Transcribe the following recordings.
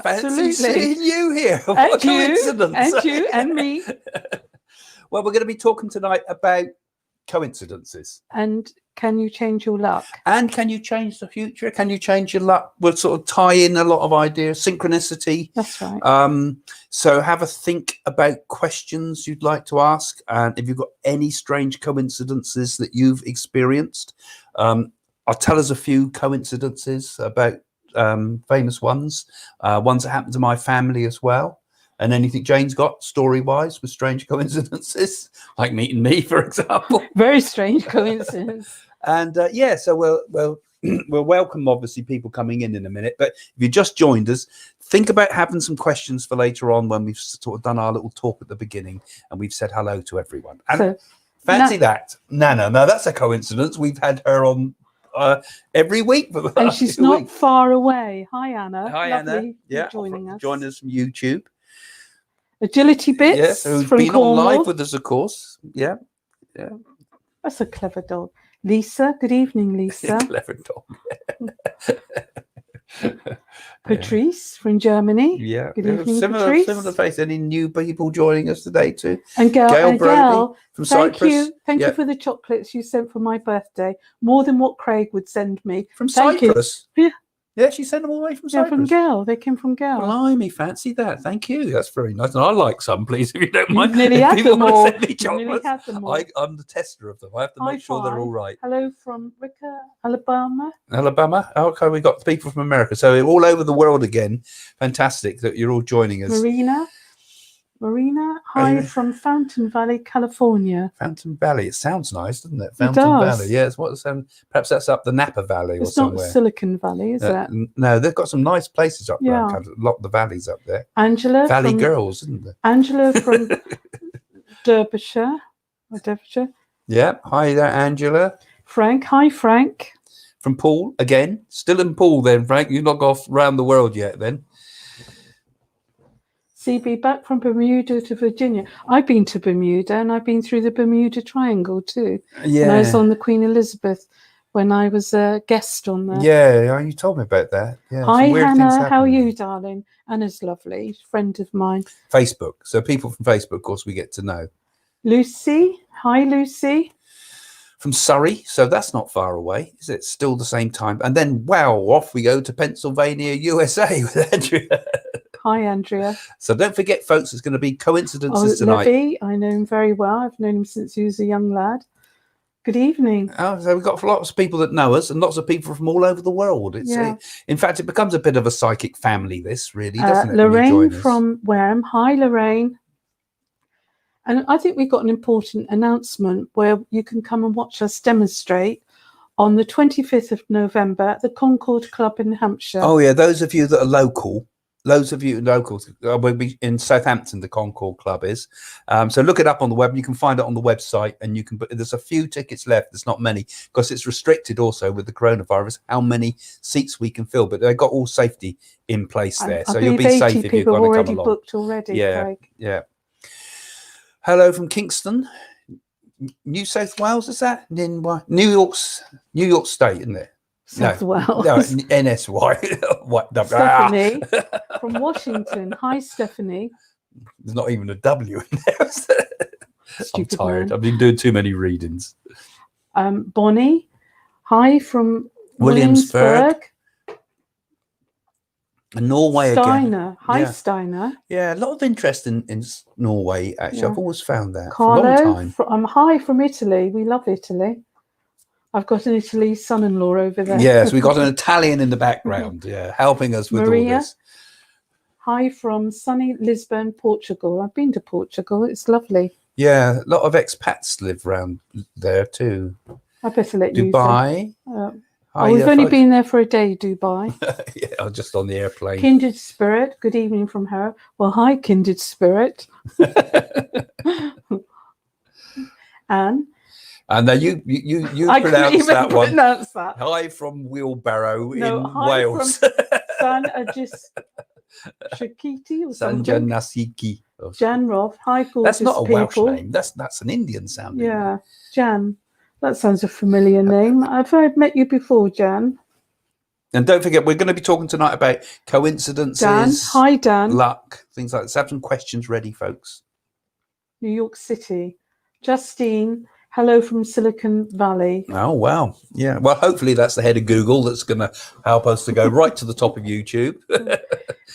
Fancy seeing you here. What a coincidence. And you and me. Well, we're going to be talking tonight about coincidences. And can you change your luck? And can you change the future? Can you change your luck? We'll sort of tie in a lot of ideas. Synchronicity. That's right. So have a think about questions you'd like to ask. And if you've got any strange coincidences that you've experienced, I'll tell us a few coincidences about famous ones that happened to my family as well. And anything Jane's got story-wise with strange coincidences, like meeting me, for example. Very strange coincidence. And so we'll welcome, obviously, people coming in a minute. But if you just joined us, think about having some questions for later on when we've sort of done our little talk at the beginning and we've said hello to everyone. And So, fancy that. Nana, now that's a coincidence. We've had her on every week. For the and last she's few not weeks. far away. Hi, Anna. Hi, Lovely Anna. Yeah, joining us. Join us from YouTube. Agility Bits Yes, who's from been Cornwall. on live with us, of course. Yeah. That's a clever dog. Lisa, good evening, Lisa. Clever dog. Patrice from Germany. Yeah. Good evening, Patrice. Similar face. Any new people joining us today too? And Gail Brody from Cyprus. Thank you for the chocolates you sent for my birthday. More than what Craig would send me. From Thank Cyprus? You. Yeah. Yeah, she sent them all the way from Cyprus. Yeah, from Gail. They came from Gail. Blimey, fancy that. Thank you. That's very nice. And I like some, please, if you don't You mind. nearly If had people them want to all. send me You nearly chocolates, had them all. I'm the tester of them. I have to High make sure they're five. all right. Hello from Rica, Alabama. Alabama. Okay, we got people from America. So all over the world again. Fantastic that you're all joining us. Marina, hi from Fountain Valley, California. Fountain Valley. It sounds nice, doesn't it? It Fountain does. Valley. Yeah, it's what perhaps that's up the Napa Valley or It's somewhere. not Silicon Valley, is it? No, they've got some nice places up there. Yeah. A lot of the valleys up there. Angela Valley from girls, isn't there? Angela from Derbyshire. Or Derbyshire. Yeah. Hi there, Angela. Frank. Hi, Frank. From Paul again. Still in Paul then, Frank. You've not got around the world yet then. CB back from Bermuda to Virginia. I've been to Bermuda and I've been through the Bermuda Triangle too. Yeah. And I was on the Queen Elizabeth when I was a guest on there. Yeah, you told me about that. Yeah. Hi, some weird things Hannah. How are happen. you, darling? Anna's lovely. Friend of mine. Facebook. So people from Facebook, of course, we get to know. Lucy. Hi, Lucy. From Surrey, so that's not far away, is it? Still the same time. And then, wow, off we go to Pennsylvania, USA with Andrea. Hi, Andrea. So don't forget, folks, it's going to be coincidences tonight. Levy, I know him very well. I've known him since he was a young lad. Good evening. Oh, so we've got lots of people that know us and lots of people from all over the world. In fact, it becomes a bit of a psychic family, this really, doesn't it? Lorraine from Wareham. Hi, Lorraine. And I think we've got an important announcement where you can come and watch us demonstrate on the 25th of November at the Concord Club in Hampshire. Oh, yeah. Those of you that are local, loads of you locals, will be in Southampton, the Concord Club is. So look it up on the web. You can find it on the website and you can, but there's a few tickets left. There's not many because it's restricted also with the coronavirus, how many seats we can fill, but they've got all safety in place there. So you'll be safe if you're going to come along. Booked already, yeah, Craig. Yeah. Hello from Kingston, New South Wales. Is that New York State, isn't it? South Wales. No, NSY. What? Stephanie from Washington. Hi, Stephanie. There's not even a W in there. I'm tired. Man. I've been doing too many readings. Bonnie. Hi from Williamsburg. And Norway Steiner. again. Hi, yeah. Steiner. Yeah, a lot of interest in Norway, actually. Yeah. I've always found that Carlo, for a long time. Hi from Italy. We love Italy. I've got an Italy son-in-law over there. Yes, we've got an Italian in the background, helping us with Maria, all this. Hi from sunny Lisbon, Portugal. I've been to Portugal. It's lovely. Yeah, a lot of expats live around there too. I better let Dubai. We've only been there for a day, Dubai. Yeah, just on the airplane. Kindred Spirit. Good evening from her. Well, hi, Kindred Spirit. And then you pronounce that one. Pronounce that. Hi from Wheelbarrow in hi Wales. From San Shakiti or something. Sanjan Nasiki. Jan Roth. Hi, gorgeous That's not a Welsh people. name. That's an Indian sounding. Yeah, Jan. That sounds a familiar name. I've met you before, Jan. And don't forget, we're going to be talking tonight about coincidences, Dan, hi Dan. luck, things like that. So have some questions ready, folks. New York City. Justine, hello from Silicon Valley. Oh, wow. Yeah. Well, hopefully that's the head of Google that's going to help us to go right to the top of YouTube.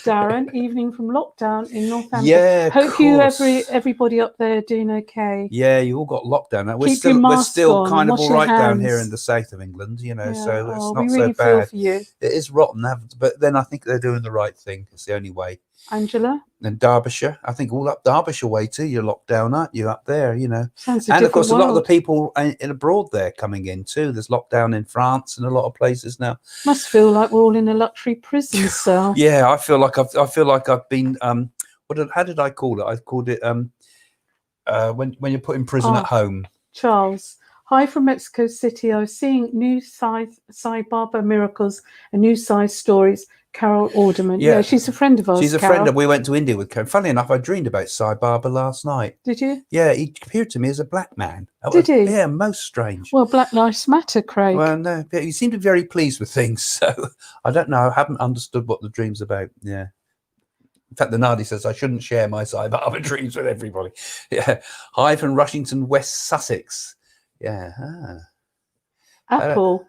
Darren, evening from lockdown in Northampton. Yeah, hope you everybody up there doing okay. Yeah, you all got lockdown now. We're Keep your mask still on, kind of wash all your right down here hands. in the south of England, you know, Yeah. so it's not we so really bad. feel for you. It is rotten, but then I think they're doing the right thing. It's the only way. Angela? And Derbyshire, I think all up Derbyshire way too. You're locked down, aren't you, up there, you know? Sounds a and of course, different a lot of the world. people in abroad there coming in too. There's lockdown in France and a lot of places now. Must feel like we're all in a luxury prison cell. Yeah, I feel like I've been how did I call it? I called it when you're put in prison at home. Charles, hi from Mexico City. I was seeing new Sai Baba miracles and new Sai stories. Carol Alderman. Yeah, she's a friend of ours. She's a Carol. friend. We went to India with Carol. Funnily enough, I dreamed about Sai Baba last night. Did you? Yeah, he appeared to me as a black man. Did he? Yeah, most strange. Well, Black Lives Matter, Craig. Well, no, he seemed to be very pleased with things. So I don't know. I haven't understood what the dream's about. Yeah. In fact, the Nadi says I shouldn't share my Sai Baba dreams with everybody. Yeah. Hi from Rushington, West Sussex. Yeah. Apple.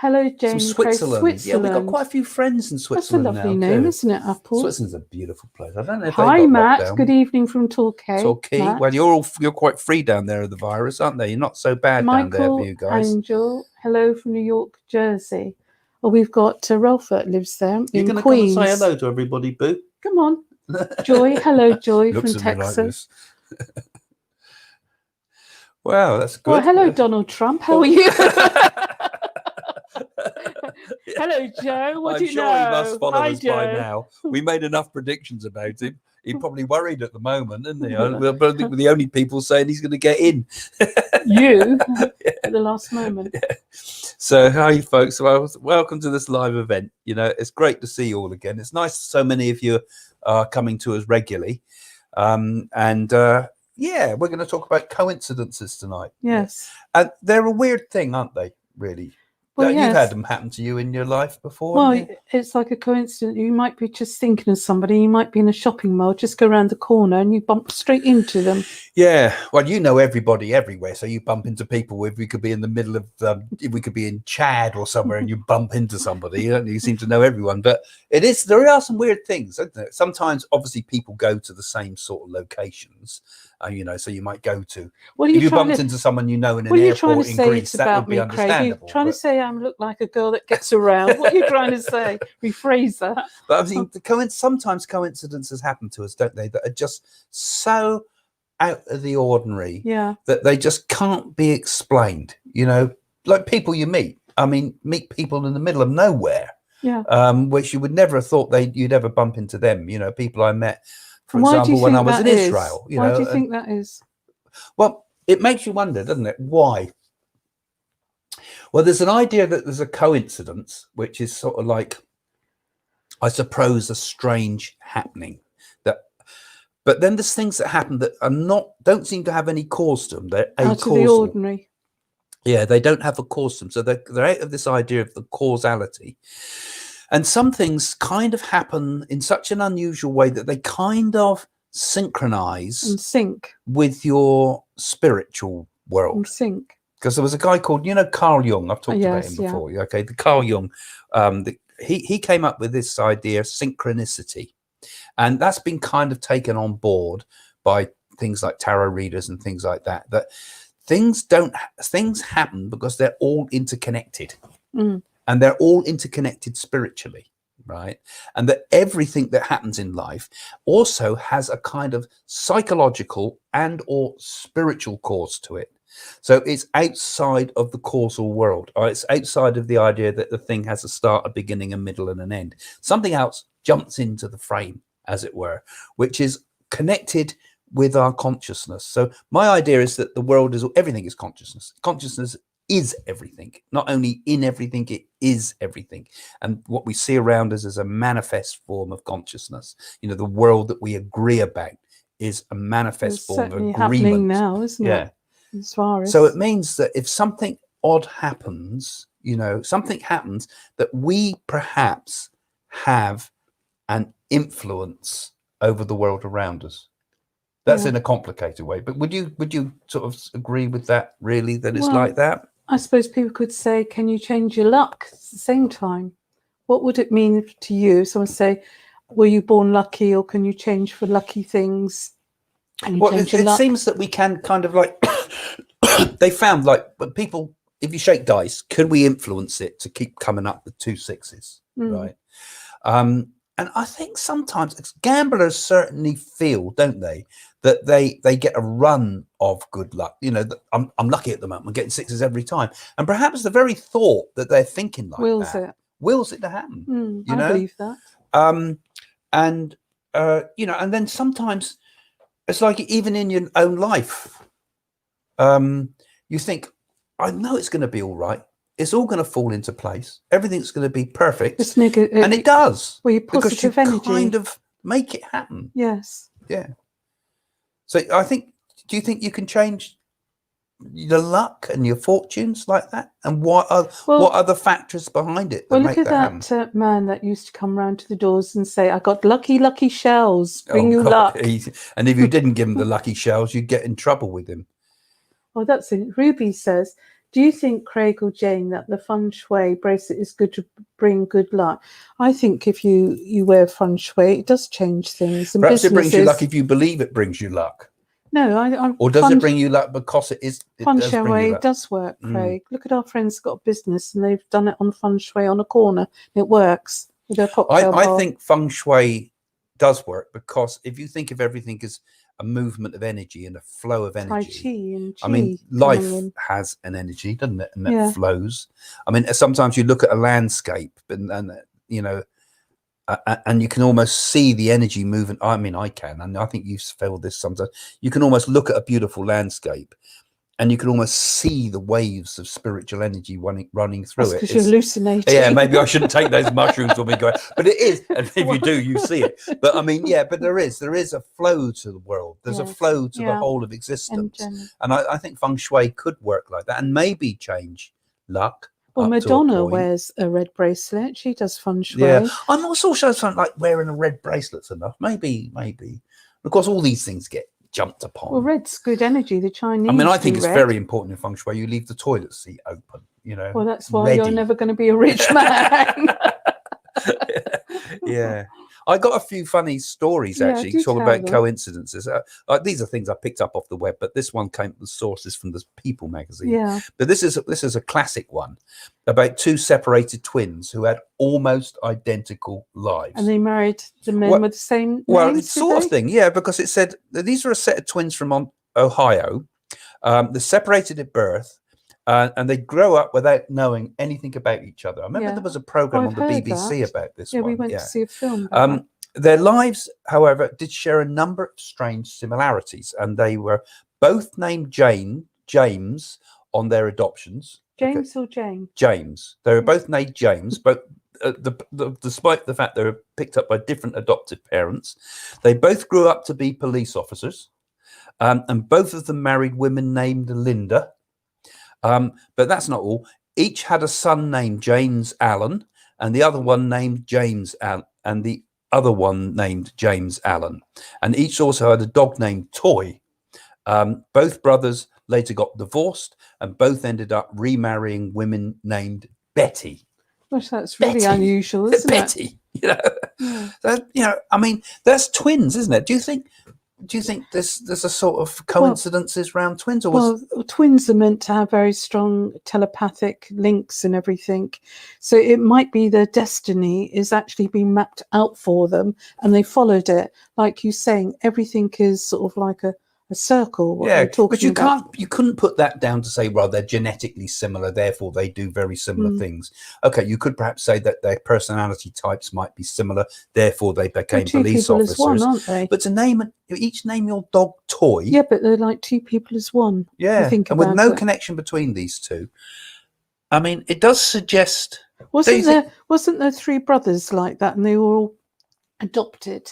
Hello, Jamie. Switzerland. Yeah, we've got quite a few friends in Switzerland. That's a lovely name, isn't it, Apple? Switzerland's a beautiful place. I don't know if Hi, Matt. Good evening from Torquay. Matt. Well, you're quite free down there of the virus, aren't they? You're not so bad down there for you guys. Angel. Hello from New York, Jersey. Oh, we've got Ralph that lives there You're in Queens. Come and say hello to everybody, Boo. Come on. Joy. Hello, Joy Looks from Texas. Like wow, that's good. Well, hello, Donald Trump. How are you? Hello, Joe. What do you know? I'm sure he must follow us by now. We made enough predictions about him. He's probably worried at the moment, isn't he? I think we're the only people saying he's going to get in. You at the last moment. Yeah. So, hi, folks. Well, welcome to this live event. You know, it's great to see you all again. It's nice so many of you are coming to us regularly. Yeah, we're going to talk about coincidences tonight. Yes. And they're a weird thing, aren't they, really? Well, You've had them happen to you in your life before. Well, it's like a coincidence. You might be just thinking of somebody. You might be in a shopping mall, just go around the corner and you bump straight into them. Yeah. Well, you know everybody everywhere. So you bump into people. If we could be in the middle of, if we could be in Chad or somewhere and you bump into somebody, you seem to know everyone. But there are some weird things, isn't there? Sometimes, obviously, people go to the same sort of locations. So you might go to. If you bumped into someone you know in an airport in Greece, that would be understandable. You're trying to say I look like a girl that gets around. What are you trying to say? Rephrase that. But I mean, sometimes coincidences happen to us, don't they? That are just so out of the ordinary. Yeah. That they just can't be explained. You know, like people you meet. I mean, meet people in the middle of nowhere. Yeah. Which you would never have thought you'd ever bump into them. You know, people I met. For example, when I was in Israel. Why do you think that is? Well, it makes you wonder, doesn't it? Why? Well, there's an idea that there's a coincidence, which is sort of like, I suppose, a strange happening. But then there's things that happen that don't seem to have any cause to them. They're out of the ordinary. Yeah, they don't have a cause to them. So they're out of this idea of the causality. And some things kind of happen in such an unusual way that they kind of synchronize and sync with your spiritual world. And sync. Because there was a guy called, Carl Jung. I've talked about him before. Yeah. Okay, the Carl Jung. He came up with this idea, synchronicity. And that's been kind of taken on board by things like tarot readers and things like that. That things happen because they're all interconnected. Mm. And they're all interconnected spiritually, right? And that everything that happens in life also has a kind of psychological and or spiritual cause to it. So it's outside of the causal world. Or it's outside of the idea that the thing has a start, a beginning, a middle, and an end. Something else jumps into the frame, as it were, which is connected with our consciousness. So my idea is that the world everything is consciousness. Consciousness is everything. Not only in everything, it is everything. And what we see around us is a manifest form of consciousness. You know, the world that we agree about is a manifest form of agreement. Happening now, isn't it? Yeah. As far as... So it means that if something odd happens, you know, something happens that we perhaps have an influence over the world around us. That's in a complicated way, but would you sort of agree with that, really, that it's like that? I suppose people could say, can you change your luck at the same time? What would it mean to you? Someone say, were you born lucky, or can you change for lucky things? Well, it seems that we can kind of like they found like, but people, if you shake dice, can we influence it to keep coming up with 2 6s, right? And I think sometimes gamblers certainly feel, don't they, that they get a run of good luck. You know, I'm lucky at the moment. I'm getting 6s every time, and perhaps the very thought that they're thinking like wills it to happen. You know, I believe that. And you know, and then sometimes it's like even in your own life, you think, I know it's going to be all right. It's all going to fall into place. Everything's going to be perfect, and it does. Well, your positive energy kind of make it happen. Yes. Yeah. So I think, do you think you can change the luck and your fortunes like that? And what are the factors behind it? Well, look at that man that used to come round to the doors and say, "I got lucky shells. Bring you luck." And if you didn't give him the lucky shells, you'd get in trouble with him. Oh, that's it. Ruby says, do you think, Craig or Jane, that the feng shui bracelet is good to bring good luck? I think if you wear feng shui, it does change things. And perhaps it brings you luck if you believe it brings you luck. No, or does it bring you luck because it feng shui does work, Craig. Look at our friends got a business and they've done it on feng shui on a corner. It works with their cocktail bar. I think feng shui does work because if you think of everything as a movement of energy and a flow of energy. I mean, life has an energy, doesn't it? And that flows. I mean, sometimes you look at a landscape and you know, and you can almost see the energy moving. I mean, I can, and I think you feel this sometimes. You can almost look at a beautiful landscape and you can almost see the waves of spiritual energy running through it. Because you're hallucinating. Yeah, maybe I shouldn't take those mushrooms when we go out. But it is, and if you do, you see it. But I mean, yeah, but there is a flow to the world. There's a flow to the whole of existence. And I think feng shui could work like that and maybe change luck. Well, Madonna wears a red bracelet. She does feng shui. Yeah, I'm not so sure something like wearing a red bracelet's enough. Maybe. Of course, all these things get jumped upon. Well, red's good energy. The Chinese. I mean, I think it's very important in feng shui. You leave the toilet seat open. You know. Well, that's why you're never going to be a rich man. Yeah. I got a few funny stories actually talking about coincidences. These are things I picked up off the web, but this one came the sources from the People magazine. Yeah. But this is a classic one about 2 separated twins who had almost identical lives. And they married the men with the same names. Well, it's sort of thing, yeah, because it said that these are a set of twins from Ohio. They're separated at birth. And they grow up without knowing anything about each other. I remember there was a program on the BBC about this one. Yeah, we went to see a film. Their lives, however, did share a number of strange similarities, and they were both named James on their adoptions. James or Jane? James. They were both named James, but despite the fact they were picked up by different adoptive parents, they both grew up to be police officers, and both of them married women named Linda. But that's not all. Each had a son named James Allan, and the other one named James Allan, and the other one named James Allan. And each also had a dog named Toy. Both brothers later got divorced, and both ended up remarrying women named Betty. Gosh, that's really unusual, isn't Betty, it? You know, you know, I mean, that's twins, isn't it? Do you think there's a sort of coincidences around twins? Or twins are meant to have very strong telepathic links and everything. So it might be their destiny is actually being mapped out for them and they followed it. Like you saying, everything is sort of like a circle. But you couldn't put that down to say, well, they're genetically similar, therefore they do very similar things. Okay, you could perhaps say that their personality types might be similar, therefore they became police officers. One, aren't they? But to each name your dog Toy. Yeah, but they're like 2 people as one. Yeah, and with no connection between these two. I mean, it does suggest. Wasn't there 3 brothers like that, and they were all adopted?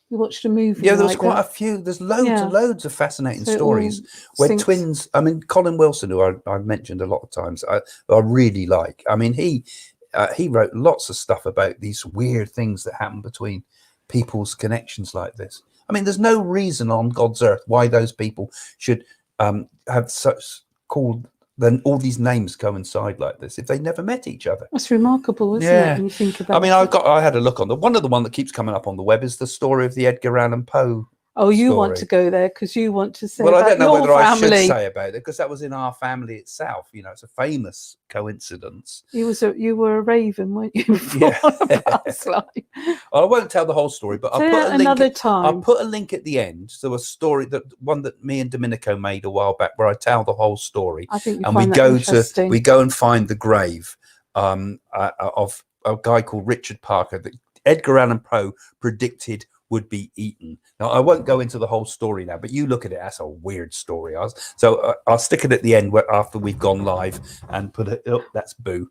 You watched a movie. Yeah, there was like quite that. a few. There's loads Yeah. and loads of fascinating So it stories all where syncs. twins. I mean, Colin Wilson, who I've mentioned a lot of times, I really like. I mean, he wrote lots of stuff about these weird things that happen between people's connections like this. I mean, there's no reason on God's earth why those people should have such called. Then all these names coincide like this if they never met each other. That's remarkable, isn't it? When you think about I mean, it. I had a look on the one that keeps coming up on the web is the story of the Edgar Allan Poe. Oh, you story. want to go there because you want to say Well, I about don't know your whether I should family. say about it because that was in our family itself. You know, it's a famous coincidence. You were a raven, weren't you? Yeah. Past life. I won't tell the whole story, but I'll Say put it a link. another time. I'll put a link at the end. So a story one that me and Domenico made a while back, where I tell the whole story, I think you and find that interesting. we go and find the grave of a guy called Richard Parker that Edgar Allan Poe predicted would be eaten. Now, I won't go into the whole story now, but you look at it. That's a weird story. So I'll stick it at the end after we've gone live and put it. Oh, that's Boo.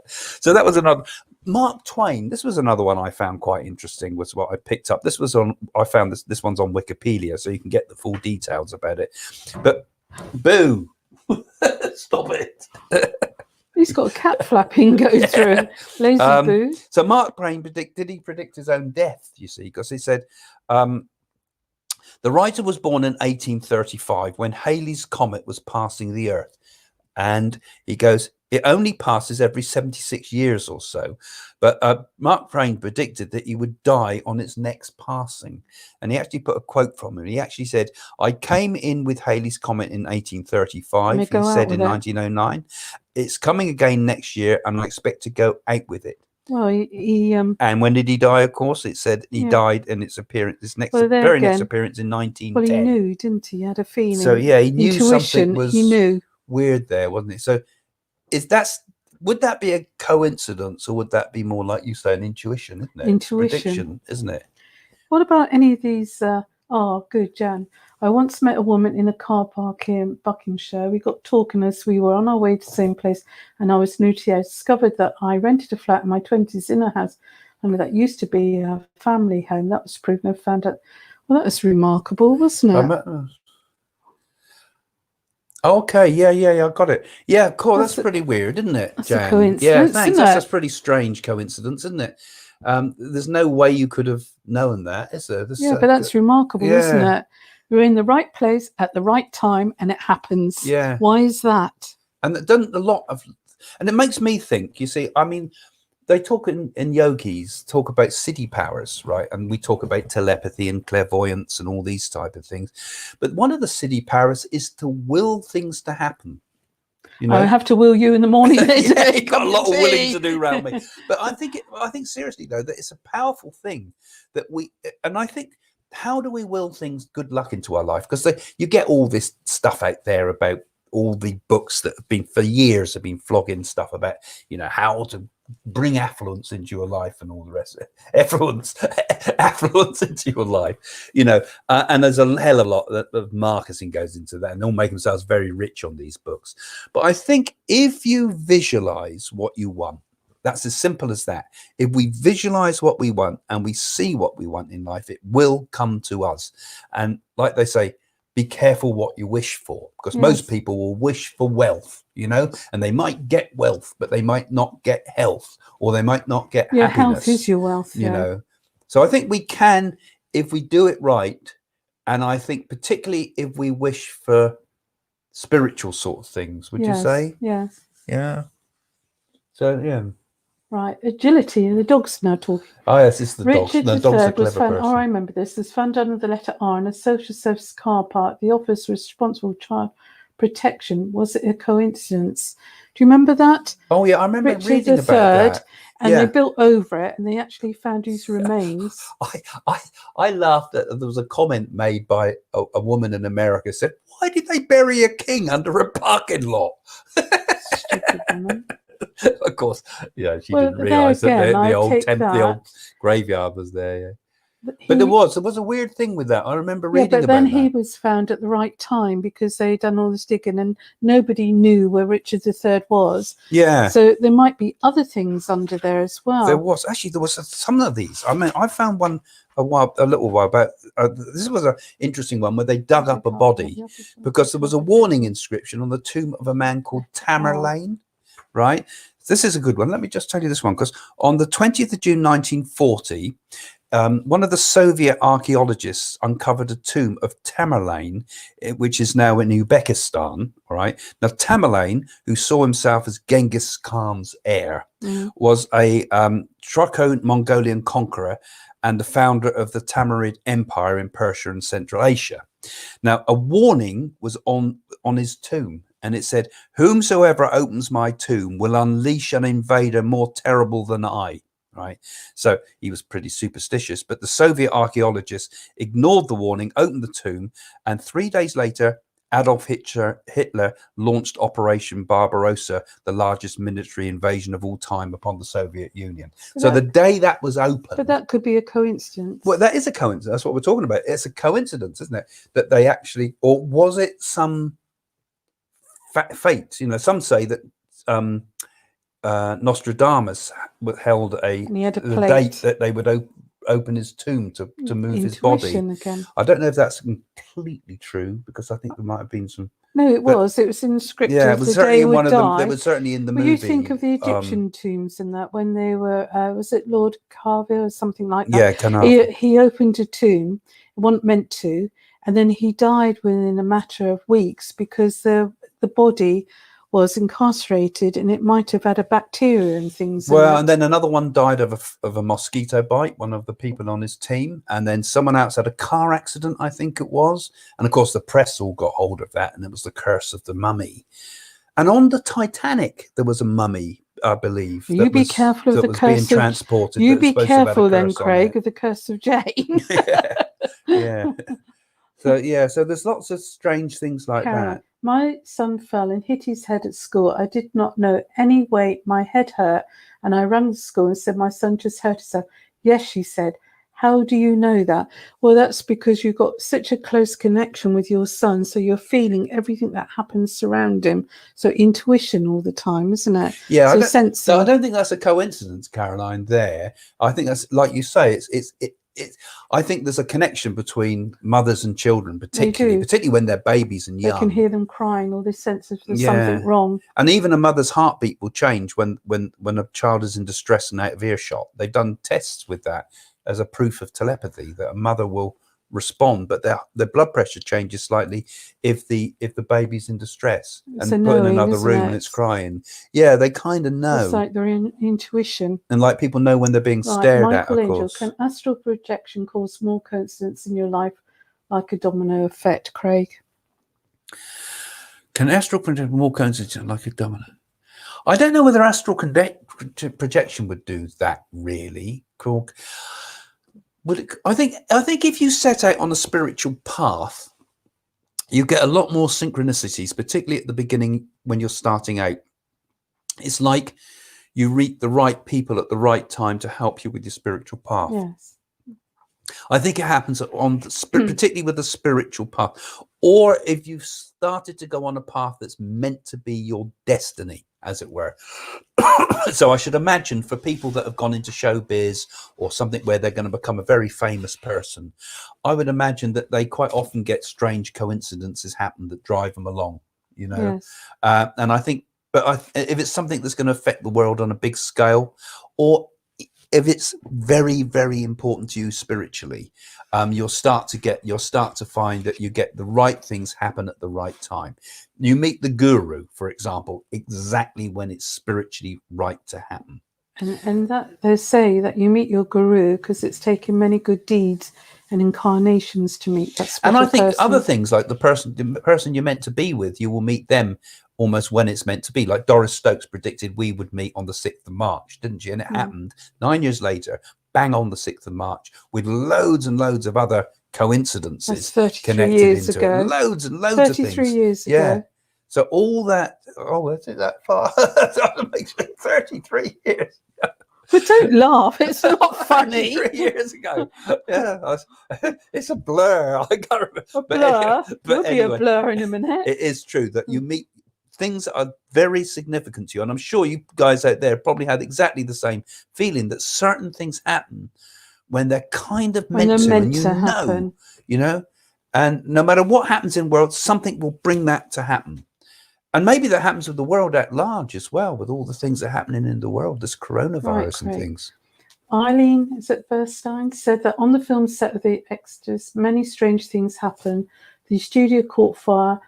So that was another. Mark Twain. This was another one I found quite interesting. Was what I picked up. This was on. I found this one's on Wikipedia, so you can get the full details about it. But Boo, stop it. He's got a cat flapping go through. Lazy Boo. So Mark Twain did he predict his own death? You see, because he said the writer was born in 1835 when Halley's comet was passing the Earth, and he goes, it only passes every 76 years or so. But Mark Twain predicted that he would die on its next passing. And he actually put a quote from him. He actually said, I came in with Halley's Comet in 1835. He said in 1909, it's coming again next year and I expect to go out with it. Well, and when did he die? Of course, it said he died in its appearance. This next next appearance in 1910. Well, he knew, didn't he? He had a feeling. So yeah, he knew something was he knew. weird there, wasn't it? So would that be a coincidence, or would that be more like you say, an intuition, isn't it? Intuition, prediction, isn't it? What about any of these? Good, Jan. I once met a woman in a car park here in Buckinghamshire. We got talking as we were on our way to the same place, and I was new to the area. I discovered that I rented a flat in my 20s in a house. I mean, that used to be a family home. That was proven. I found out. Well, that was remarkable, wasn't it? Okay, yeah, I got it. Yeah, cool. That's pretty weird, isn't it, that's Jan? A coincidence, yeah, thanks. Isn't That's a pretty strange coincidence, isn't it? There's no way you could have known that, is there? But that's remarkable, isn't it? We're in the right place at the right time, and it happens. Yeah. Why is that? And it done a lot of, and it makes me think. You see, I mean, they talk in yogis talk about city powers, right? And we talk about telepathy and clairvoyance and all these type of things. But one of the city powers is to will things to happen. You know, I have to will you in the morning. Yeah, you've got a lot of willing to do around me. But I think seriously though that it's a powerful thing that and I think, how do we will things good luck into our life? Because you get all this stuff out there about all the books that have been for years have been flogging stuff about, you know, how to bring affluence into your life and all the rest of it. Affluence into your life, you know, and there's a hell of a lot of marketing goes into that, and they'll make themselves very rich on these books. But I think if you visualize what you want, that's as simple as that. If we visualize what we want and we see what we want in life, it will come to us. And like they say, be careful what you wish for, because most people will wish for wealth, you know, and they might get wealth, but they might not get health, or they might not get happiness. Health is your wealth, you know. So I think we can, if we do it right, and I think particularly if we wish for spiritual sort of things, would you say? Yes. Yeah. So yeah. Right, agility. The dog's now talking. Oh yes, it's the dogs. Richard The dog's a III was clever found. person. Oh, I remember this. Was found under the letter R in a social service car park. The office responsible for child protection. Was it a coincidence? Do you remember that? Oh yeah, I remember Richard reading about that. And they built over it, and they actually found his remains. I laughed at. There was a comment made by a woman in America said, "Why did they bury a king under a parking lot?" Stupid woman. Of course, yeah, she didn't realise that the old graveyard was there. Yeah. But there was a weird thing with that. I remember reading but about then that. he was found at the right time because they had done all this digging and nobody knew where Richard III was. Yeah. So there might be other things under there as well. There was some of these. I mean, I found one a little while back. This was an interesting one where they dug up a body because there was a warning inscription on the tomb of a man called Tamerlane. Right. This is a good one. Let me just tell you this one, because on the 20th of June 1940, one of the Soviet archaeologists uncovered a tomb of Tamerlane, which is now in Uzbekistan. All right. Now, Tamerlane, who saw himself as Genghis Khan's heir, was a Traco-Mongolian conqueror and the founder of the Timurid Empire in Persia and Central Asia. Now, a warning was on his tomb. And it said, "Whomsoever opens my tomb will unleash an invader more terrible than I." Right. So he was pretty superstitious. But the Soviet archaeologists ignored the warning, opened the tomb, and 3 days later, Adolf Hitler launched Operation Barbarossa, the largest military invasion of all time upon the Soviet Union. So the day that was opened. But that could be a coincidence. Well, that is a coincidence. That's what we're talking about. It's a coincidence, isn't it? That they actually, or was it some fate? You know, some say that Nostradamus held a date that they would open his tomb to move his body again. I don't know if that's completely true, because I think there might have been some. No, it was in the script. Yeah, it was the certainly day in one of die. them. They were certainly in the movie. You think of the Egyptian tombs and that when they were was it Lord Carver or something like that? Yeah, Carnarvon. He opened a tomb, wasn't meant to, and then he died within a matter of weeks because the body was incarcerated and it might have had a bacteria and things. Well, and then another one died of a mosquito bite, one of the people on his team, and then someone else had a car accident, I think it was, and of course the press all got hold of that, and it was the curse of the mummy. And on the Titanic there was a mummy, I believe. You be careful of the curse being transported. You be careful then, Craig, of the curse of Jane. Yeah. So there's lots of strange things like that. My son fell and hit his head at school. I did not know any way my head hurt, and I rang the school and said, "My son just hurt himself." "Yes," she said. "How do you know that?" "Well, that's because you've got such a close connection with your son, so you're feeling everything that happens surround him. So intuition all the time, isn't it?" Yeah, so I don't think that's a coincidence, Caroline. There, I think that's, like you say, I think there's a connection between mothers and children, particularly when they're babies and young. They can hear them crying, or this sense of there's something wrong. And even a mother's heartbeat will change when a child is in distress and out of earshot. They've done tests with that as a proof of telepathy, that a mother will respond, but their blood pressure changes slightly if the baby's in distress and put in another room and it's crying. Yeah, they kind of know. It's like their intuition. And like people know when they're being stared at, of course. Can astral projection cause more coincidence in your life, like a domino effect, Craig? Can astral projection more coincidence like a domino? I don't know whether astral projection would do that, really. Cool. I think if you set out on a spiritual path, you get a lot more synchronicities, particularly at the beginning when you're starting out. It's like you meet the right people at the right time to help you with your spiritual path. Yes. I think it happens particularly with the spiritual path, or if you've started to go on a path that's meant to be your destiny, as it were. So I should imagine for people that have gone into showbiz or something where they're going to become a very famous person, I would imagine that they quite often get strange coincidences happen that drive them along, you know. Yes. And I think, if it's something that's going to affect the world on a big scale, or if it's very, very important to you spiritually, you'll start to find that you get the right things happen at the right time. You meet the guru, for example, exactly when it's spiritually right to happen. And that they say that you meet your guru because it's taken many good deeds and incarnations to meet that special person. And I think other things, like the person you're meant to be with, you will meet them almost when it's meant to be. Like Doris Stokes predicted we would meet on the 6th of March, didn't she? And it happened 9 years later, bang on the 6th of March, with loads and loads of other coincidences connected into it. Loads and loads of things. 33 years ago. Yeah. So all that, that's it that far. That makes it 33 years. But don't laugh. It's not funny. 3 years ago. Yeah, it's a blur. I can't remember. A blur. It'll be a anyway, blur in a minute. it is true that you meet things that are very significant to you, and I'm sure you guys out there probably had exactly the same feeling that certain things happen when they're kind of meant to, and you know, happen. you know, and no matter what happens in the world, something will bring that to happen. And maybe that happens with the world at large as well, with all the things that are happening in the world, this coronavirus and things. Eileen, is it Burstein, said that on the film set of The Exodus, many strange things happen. The studio caught fire,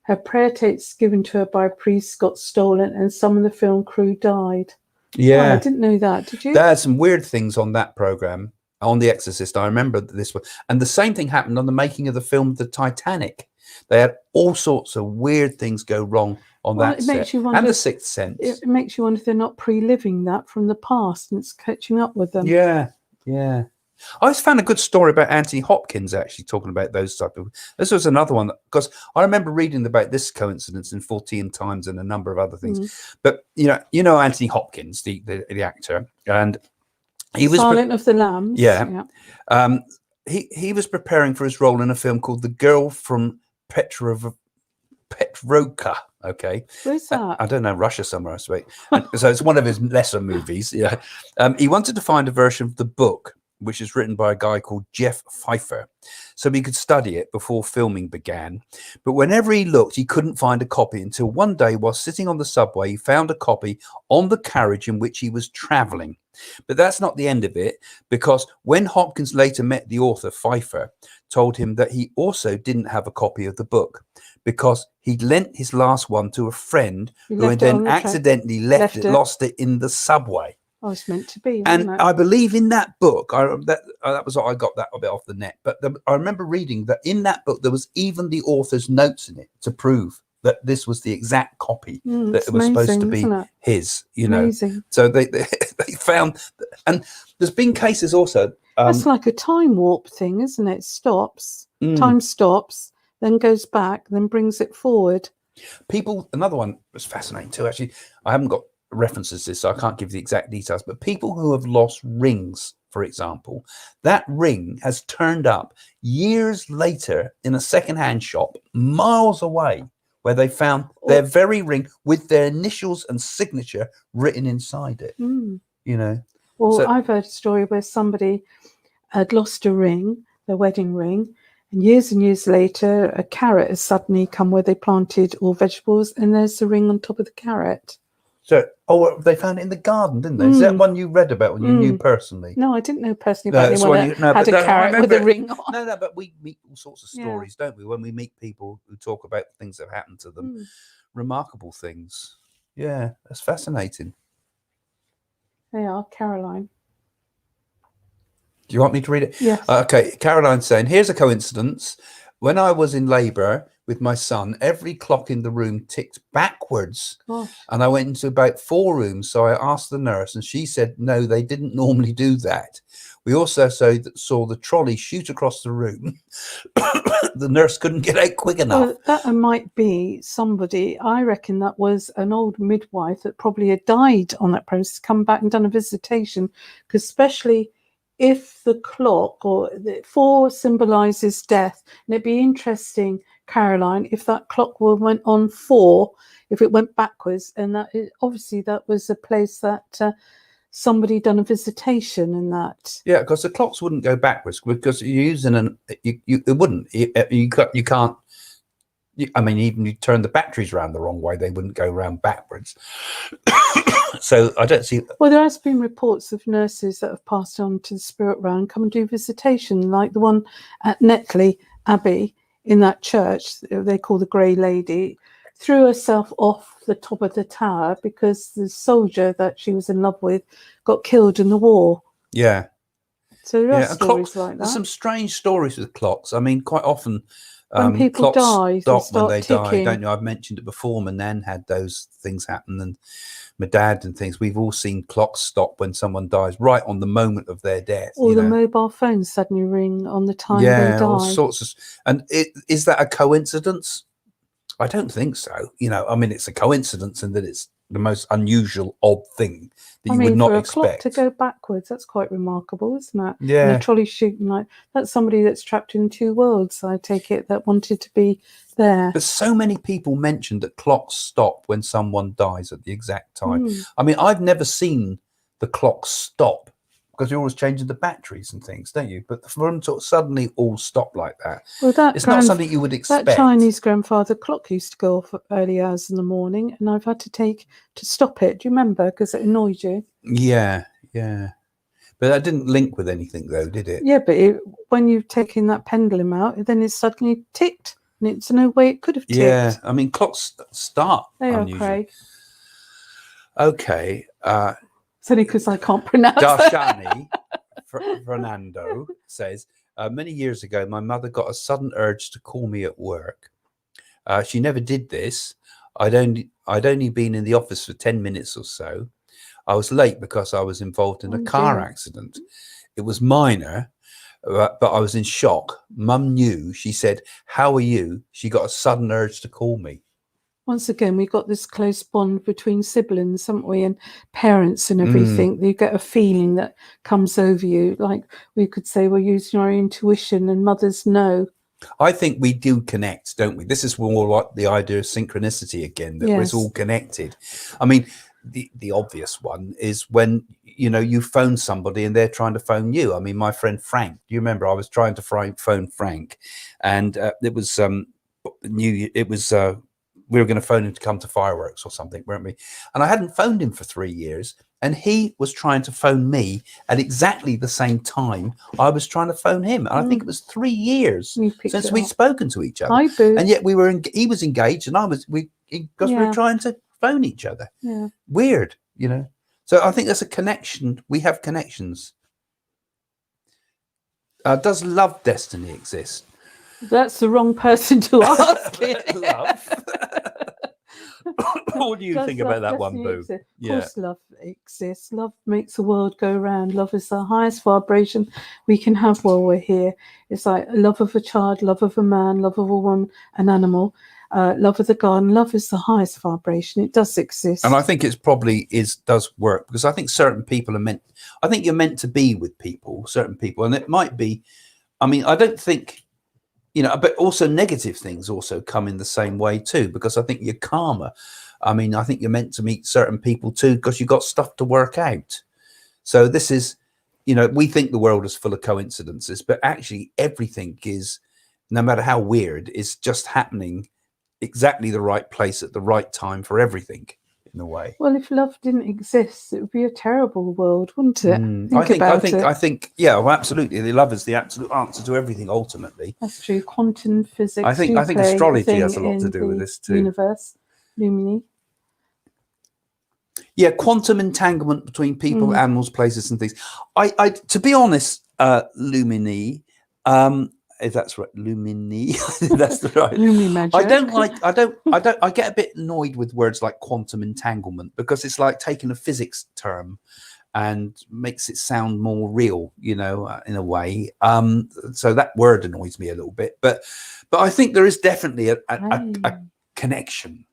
her prayer tapes given to her by a priest got stolen, and some of the film crew died. Yeah. Oh, I didn't know that. Did you? There are some weird things on that program, on The Exorcist. I remember this one. And the same thing happened on the making of the film The Titanic. They had all sorts of weird things go wrong on that set. And The Sixth Sense. It makes you wonder if they're not pre-living that from the past and it's catching up with them. Yeah, yeah. I always found a good story about Anthony Hopkins actually talking about those type of. This was another one because I remember reading about this coincidence in 14 Times and a number of other things. But you know Anthony Hopkins, the actor, and he was Silent of the Lambs. Yeah. He was preparing for his role in a film called The Girl from Petrovka. Okay, where's that? I don't know, Russia somewhere, I suppose. So it's one of his lesser movies. Yeah, he wanted to find a version of the book, which is written by a guy called Jeff Pfeiffer, so he could study it before filming began. But whenever he looked, he couldn't find a copy until one day, while sitting on the subway, he found a copy on the carriage in which he was traveling. But that's not the end of it, because when Hopkins later met the author, Pfeiffer told him that he also didn't have a copy of the book because he'd lent his last one to a friend who had then accidentally lost it in the subway. Oh, it's meant to be. And I believe in that book, that was what I got that a bit off the net. But I remember reading that in that book, there was even the author's notes in it to prove that this was the exact copy that it was supposed to be his, you know. So they found, and there's been cases also. That's like a time warp thing, isn't it? Stops, time stops, then goes back, then brings it forward. Another one was fascinating too, actually. I haven't got references to this, so I can't give the exact details, but people who have lost rings, for example, that ring has turned up years later in a secondhand shop miles away, where they found their very ring with their initials and signature written inside it. You know. Well, I've heard a story where somebody had lost a ring, their wedding ring, and years later, a carrot has suddenly come where they planted all vegetables, and there's the ring on top of the carrot. So, they found it in the garden, didn't they? Is that one you read about when you knew personally? No, I didn't know personally about anyone that had a carrot with a ring on. No, but we meet all sorts of stories, don't we? When we meet people who talk about things that have happened to them, remarkable things. Yeah, that's fascinating. They are, Caroline. Do you want me to read it? Yes. Okay, Caroline's saying, here's a coincidence. When I was in labour with my son, every clock in the room ticked backwards. Gosh. And I went into about 4 rooms. So I asked the nurse and she said, no, they didn't normally do that. We also saw the trolley shoot across the room. The nurse couldn't get out quick enough. Well, that might be somebody, I reckon that was an old midwife that probably had died on that premise, come back and done a visitation, because especially if the clock or the 4 symbolises death, and it'd be interesting, Caroline, if that clock went on 4, if it went backwards, and obviously that was a place that somebody done a visitation in that. Yeah, because the clocks wouldn't go backwards because you're using it wouldn't. You can't. I mean, even you turn the batteries around the wrong way, they wouldn't go around backwards. So I don't see. Well, there has been reports of nurses that have passed on to the spirit realm, come and do visitation, like the one at Netley Abbey in that church they call the Grey Lady, threw herself off the top of the tower because the soldier that she was in love with got killed in the war. Yeah. So there are stories like that. There's some strange stories with clocks. I mean, quite often when people die, stop when they die, don't you? I've mentioned it before. My nan had those things happen, and my dad and things. We've all seen clocks stop when someone dies, right on the moment of their death. Or the mobile phones suddenly ring on the time they die. All sorts of. And is that a coincidence? I don't think so. I mean, it's a coincidence in that it's the most unusual, odd thing that I you mean, would not for a expect. clock to go backwards, that's quite remarkable, isn't it? And Yeah. a trolley shooting like that's somebody that's trapped in two worlds. I take it that wanted to be there. But so many people mentioned that clocks stop when someone dies at the exact time. Mm. I mean, I've never seen the clock stop because you're always changing the batteries and things, don't you? But for them to suddenly all stop like that, Well, that it's not something you would expect. That Chinese grandfather clock used to go off at early hours in the morning, and I've had to stop it. Do you remember? Because it annoyed you. Yeah, yeah. But that didn't link with anything, though, did it? Yeah, but when you've taken that pendulum out, then it suddenly ticked, and it's no way it could have ticked. Yeah, I mean, clocks start They are, unusually. Craig. Okay. It's only because I can't pronounce Darshani Fernando says, many years ago, my mother got a sudden urge to call me at work. She never did this. I'd only been in the office for 10 minutes or so. I was late because I was involved in a car accident. It was minor, but I was in shock. Mum knew. She said, "How are you?" She got a sudden urge to call me. Once again, we've got this close bond between siblings, haven't we, and parents and everything. You get a feeling that comes over you. Like we could say we're using our intuition, and mothers know. I think we do connect, don't we? This is more like the idea of synchronicity again, that it's all connected. I mean, the obvious one is when, you know, you phone somebody and they're trying to phone you. I mean, my friend Frank, do you remember I was trying to phone Frank, and it was we were going to phone him to come to fireworks or something, weren't we? And I hadn't phoned him for 3 years, and he was trying to phone me at exactly the same time I was trying to phone him. And I think it was 3 years since we'd spoken to each other. Hi, Boo. And yet he was engaged and because we were trying to phone each other. Yeah. Weird, you know. So I think there's a connection. We have connections. Does love destiny exist? That's the wrong person to ask it. Love. What do you think about that one, Boo? Of course, love exists. Love makes the world go round. Love is the highest vibration we can have while we're here. It's like love of a child, love of a man, love of a woman, an animal, love of the garden. Love is the highest vibration. It does exist. And I think it's probably does work, because I think certain people I think you're meant to be with certain people. And it might be, I mean, I don't think, you know, but also negative things also come in the same way too, because I think your karma, I mean, I think you're meant to meet certain people too, because you've got stuff to work out. So this is, you know, we think the world is full of coincidences, but actually everything is, no matter how weird, is just happening exactly the right place at the right time for everything, in a way. Well, if love didn't exist, it would be a terrible world, wouldn't it? I think, yeah, well, absolutely. The love is the absolute answer to everything. Ultimately, that's true. Quantum physics. I think astrology has a lot to do with this too. Universe, Lumini. Yeah, quantum entanglement between people, animals, places, and things. I to be honest, Lumini. If that's right, Lumini. That's the right. Lumini magic. I get a bit annoyed with words like quantum entanglement, because it's like taking a physics term and makes it sound more real, you know, in a way. So that word annoys me a little bit, but I think there is definitely a connection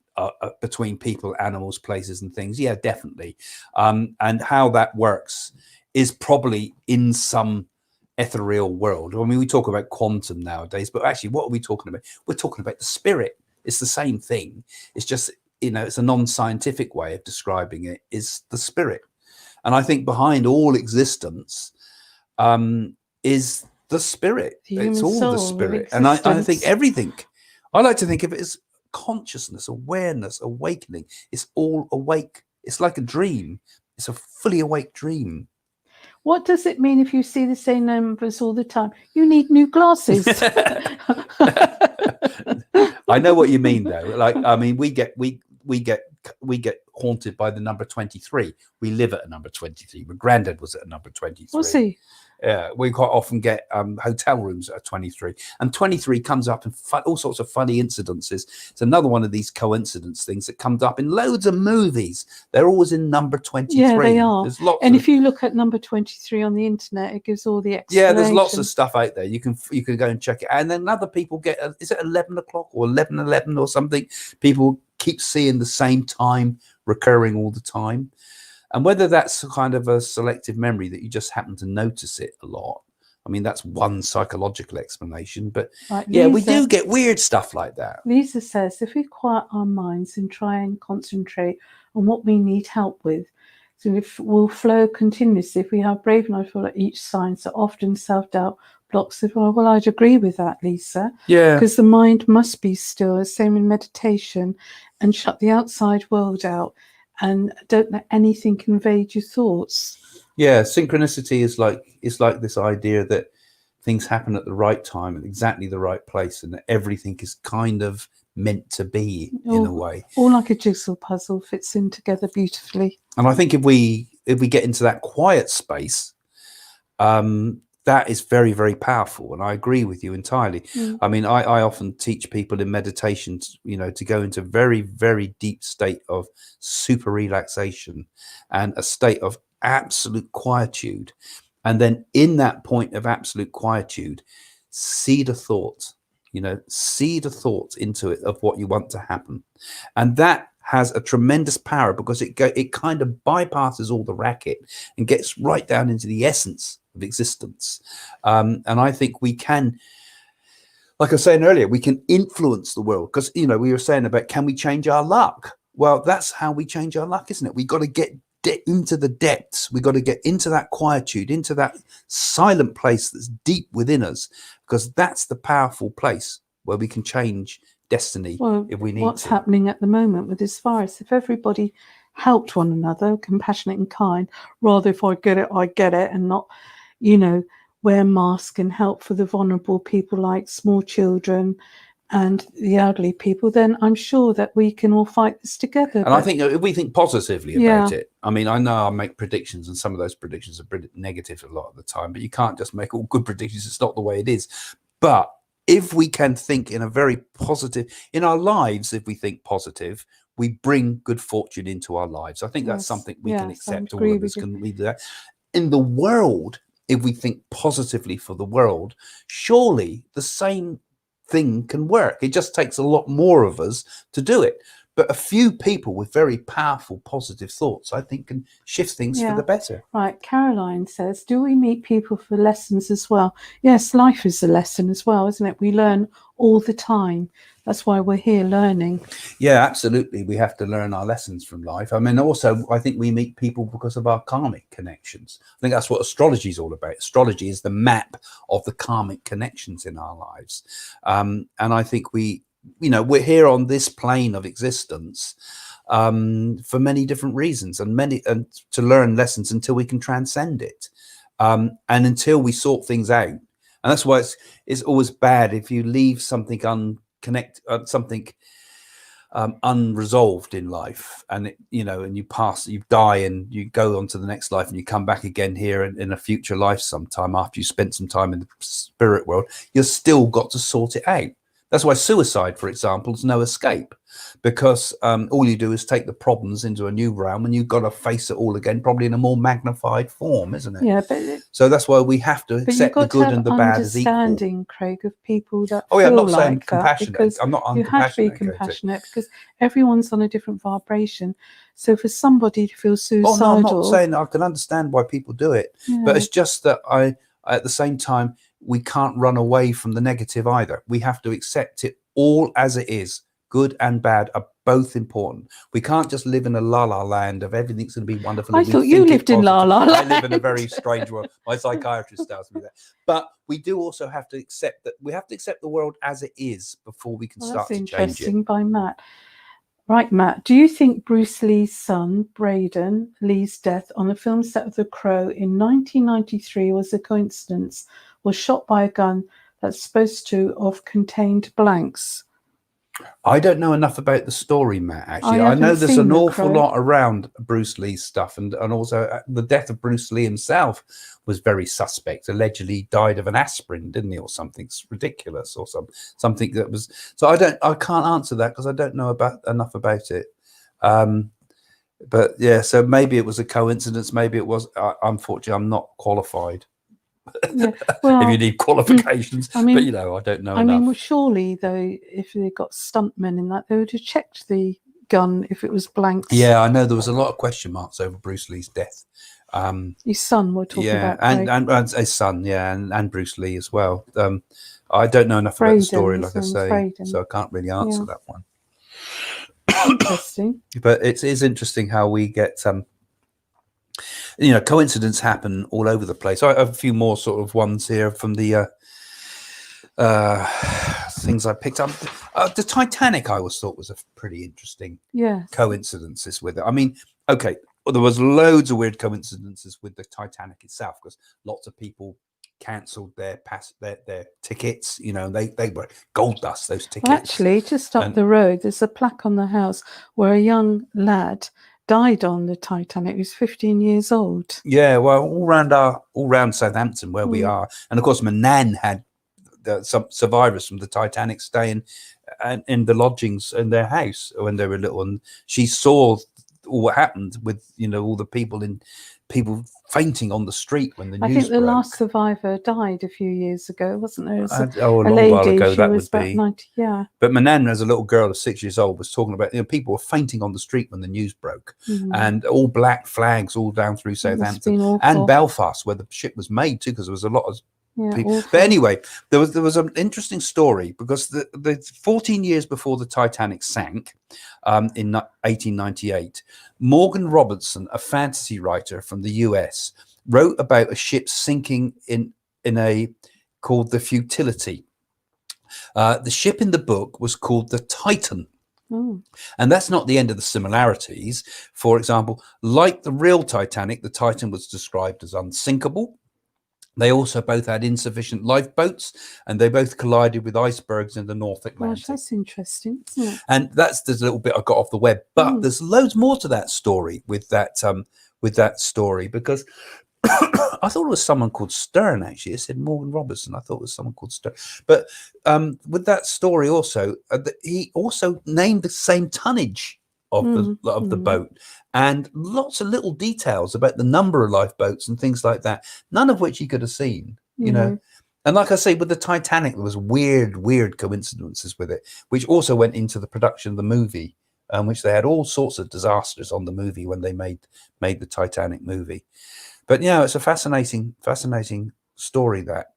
between people, animals, places, and things. Yeah, definitely. And how that works is probably in some ethereal world. I mean, we talk about quantum nowadays, but actually what are we talking about? We're talking about the spirit. It's the same thing. It's just, you know, it's a non-scientific way of describing it, is the spirit. And I think behind all existence is the spirit. It's all the spirit. And I think everything, I like to think of it as consciousness, awareness, awakening. It's all awake. It's like a dream. It's a fully awake dream. What does it mean if you see the same numbers all the time? You need new glasses. I know what you mean, though. Like, I mean, we get haunted by the number 23. We live at a number 23. My granddad was at a number 23. Was he? Yeah, we quite often get hotel rooms at 23, and 23 comes up in all sorts of funny incidences. It's another one of these coincidence things that comes up in loads of movies. They're always in number 23. Yeah, they are. There's lots and if you look at number 23 on the internet, it gives all the explanations. Yeah, there's lots of stuff out there. You can go and check it. And then other people get, is it 11 o'clock or 11:11 or something? People keep seeing the same time recurring all the time. And whether that's kind of a selective memory that you just happen to notice it a lot. I mean, that's one psychological explanation, but Right, yeah, we Lisa, do get weird stuff like that. Lisa says, if we quiet our minds and try and concentrate on what we need help with, so if we'll flow continuously. If we have brave enough to follow each sign, so often self-doubt blocks it. Well, I'd agree with that, Lisa. Yeah. Because the mind must be still, same in meditation, and shut the outside world out, and don't let anything invade your thoughts. Yeah, synchronicity is like this idea that things happen at the right time at exactly the right place, and that everything is kind of meant to be in a way. All like a jigsaw puzzle, fits in together beautifully. And I think if we get into that quiet space, that is very, very powerful. And I agree with you entirely. I mean, I often teach people in meditation, to go into very, very deep state of super relaxation and a state of absolute quietude. And then in that point of absolute quietude, seed a thought, seed a thought into it of what you want to happen. And that has a tremendous power, because it kind of bypasses all the racket and gets right down into the essence of existence. And I think we can, like I was saying earlier, we can influence the world, because, we were saying about, can we change our luck? Well, that's how we change our luck, isn't it? We got to get into the depths. We got to get into that quietude, into that silent place that's deep within us, because that's the powerful place where we can change destiny if we need what's to. happening at the moment with this virus, if everybody helped one another, compassionate and kind, rather if I get it, and not, wear masks and help for the vulnerable people like small children and the elderly people, then I'm sure that we can all fight this together. And I think if we think positively about it, I mean, I know I make predictions, and some of those predictions are pretty negative a lot of the time, but you can't just make all good predictions. It's not the way it is. But if we can think in a very positive, in our lives, if we think positive, we bring good fortune into our lives. I think that's something we can accept. All of us can do that. In the world, if we think positively for the world, surely the same thing can work. It just takes a lot more of us to do it. But a few people with very powerful positive thoughts, I think, can shift things for the better. Right. Caroline says, do we meet people for lessons as well? Yes, life is a lesson as well, isn't it? We learn all the time. That's why we're here learning. Yeah, absolutely. We have to learn our lessons from life. I mean, also, I think we meet people because of our karmic connections. I think that's what astrology is all about. Astrology is the map of the karmic connections in our lives. And I think we're here on this plane of existence for many different reasons, and to learn lessons until we can transcend it, and until we sort things out. And that's why it's always bad if you leave something unresolved in life, and and you die and you go on to the next life, and you come back again here in a future life sometime after you spent some time in the spirit world. You've still got to sort it out. That's why suicide, for example, is no escape, because all you do is take the problems into a new realm, and you've got to face it all again, probably in a more magnified form, isn't it? Yeah, but so that's why we have to accept the good and the bad as equal. Understanding, Craig, of people that I'm not saying like compassionate. Because I'm not uncompassionate. You have to be compassionate, because everyone's on a different vibration. So for somebody to feel suicidal... Oh, no, I'm not saying I can understand why people do it, but it's just that at the same time, we can't run away from the negative either. We have to accept it all as it is. Good and bad are both important. We can't just live in a la-la land of everything's going to be wonderful. I thought you lived in la-la land. I live in a very strange world. My psychiatrist tells me that. But we do also have to accept that we have to accept the world as it is before we can start to change it. That's interesting by Matt. Right, Matt, do you think Bruce Lee's son, Braden Lee's death on the film set of The Crow in 1993 was a coincidence? Was shot by a gun that's supposed to have contained blanks? I don't know enough about the story, Matt, actually. I know there's an awful lot around Bruce Lee's stuff, and also the death of Bruce Lee himself was very suspect. Allegedly died of an aspirin, didn't he, or something ridiculous, or something that was... So I can't answer that because I don't know enough about it. But yeah, so maybe it was a coincidence, maybe it was... Unfortunately, I'm not qualified. Yeah, well, if you need qualifications, I mean, but I don't know I enough. mean, well, surely though, if they got stuntmen in that, they would have checked the gun if it was blanks. Yeah, I know there was a lot of question marks over Bruce Lee's death. His son, we're talking Yeah, about. and his son, yeah, and Bruce Lee as well. I don't know enough about the story, like I say, so I can't really answer that one. Interesting. But it is interesting how we get, coincidence happen all over the place. I have a few more sort of ones here from the things I picked up. The Titanic, I always thought was a pretty interesting coincidences with it. I mean, okay, well, there was loads of weird coincidences with the Titanic itself, because lots of people cancelled their tickets. They were gold dust, those tickets. Well, actually, just up the road, there's a plaque on the house where a young lad died on the Titanic. He was 15 years old. Yeah, well, all round Southampton where we are, and of course, my nan had some survivors from the Titanic staying in the lodgings in their house when they were little, and she saw all what happened with all the people fainting on the street when the news broke. I think the last survivor died a few years ago, wasn't there? A long lady, while ago, she that was would about be. 90, yeah. But my nan, as a little girl of 6 years old, was talking about people were fainting on the street when the news broke, and all black flags all down through Southampton and Belfast, where the ship was made too, because there was a lot of people. Awful. But anyway, there was an interesting story, because the 14 years before the Titanic sank, in 1898, Morgan Robertson, a fantasy writer from the US, wrote about a ship sinking in a called the Futility. The ship in the book was called the Titan. And that's not the end of the similarities. For example, like the real Titanic, the Titan was described as unsinkable. They also both had insufficient lifeboats, and they both collided with icebergs in the North Atlantic. Gosh, that's interesting, isn't it? And that's the little bit I got off the web. But there's loads more to that story with that story, because I thought it was someone called Stern, actually. It said Morgan Robertson. I thought it was someone called Stern. But with that story also, he also named the same tonnage of the boat, and lots of little details about the number of lifeboats and things like that, none of which he could have seen, And like I say, with the Titanic, there was weird coincidences with it, which also went into the production of the movie, which they had all sorts of disasters on the movie when they made the Titanic movie. But it's a fascinating story, that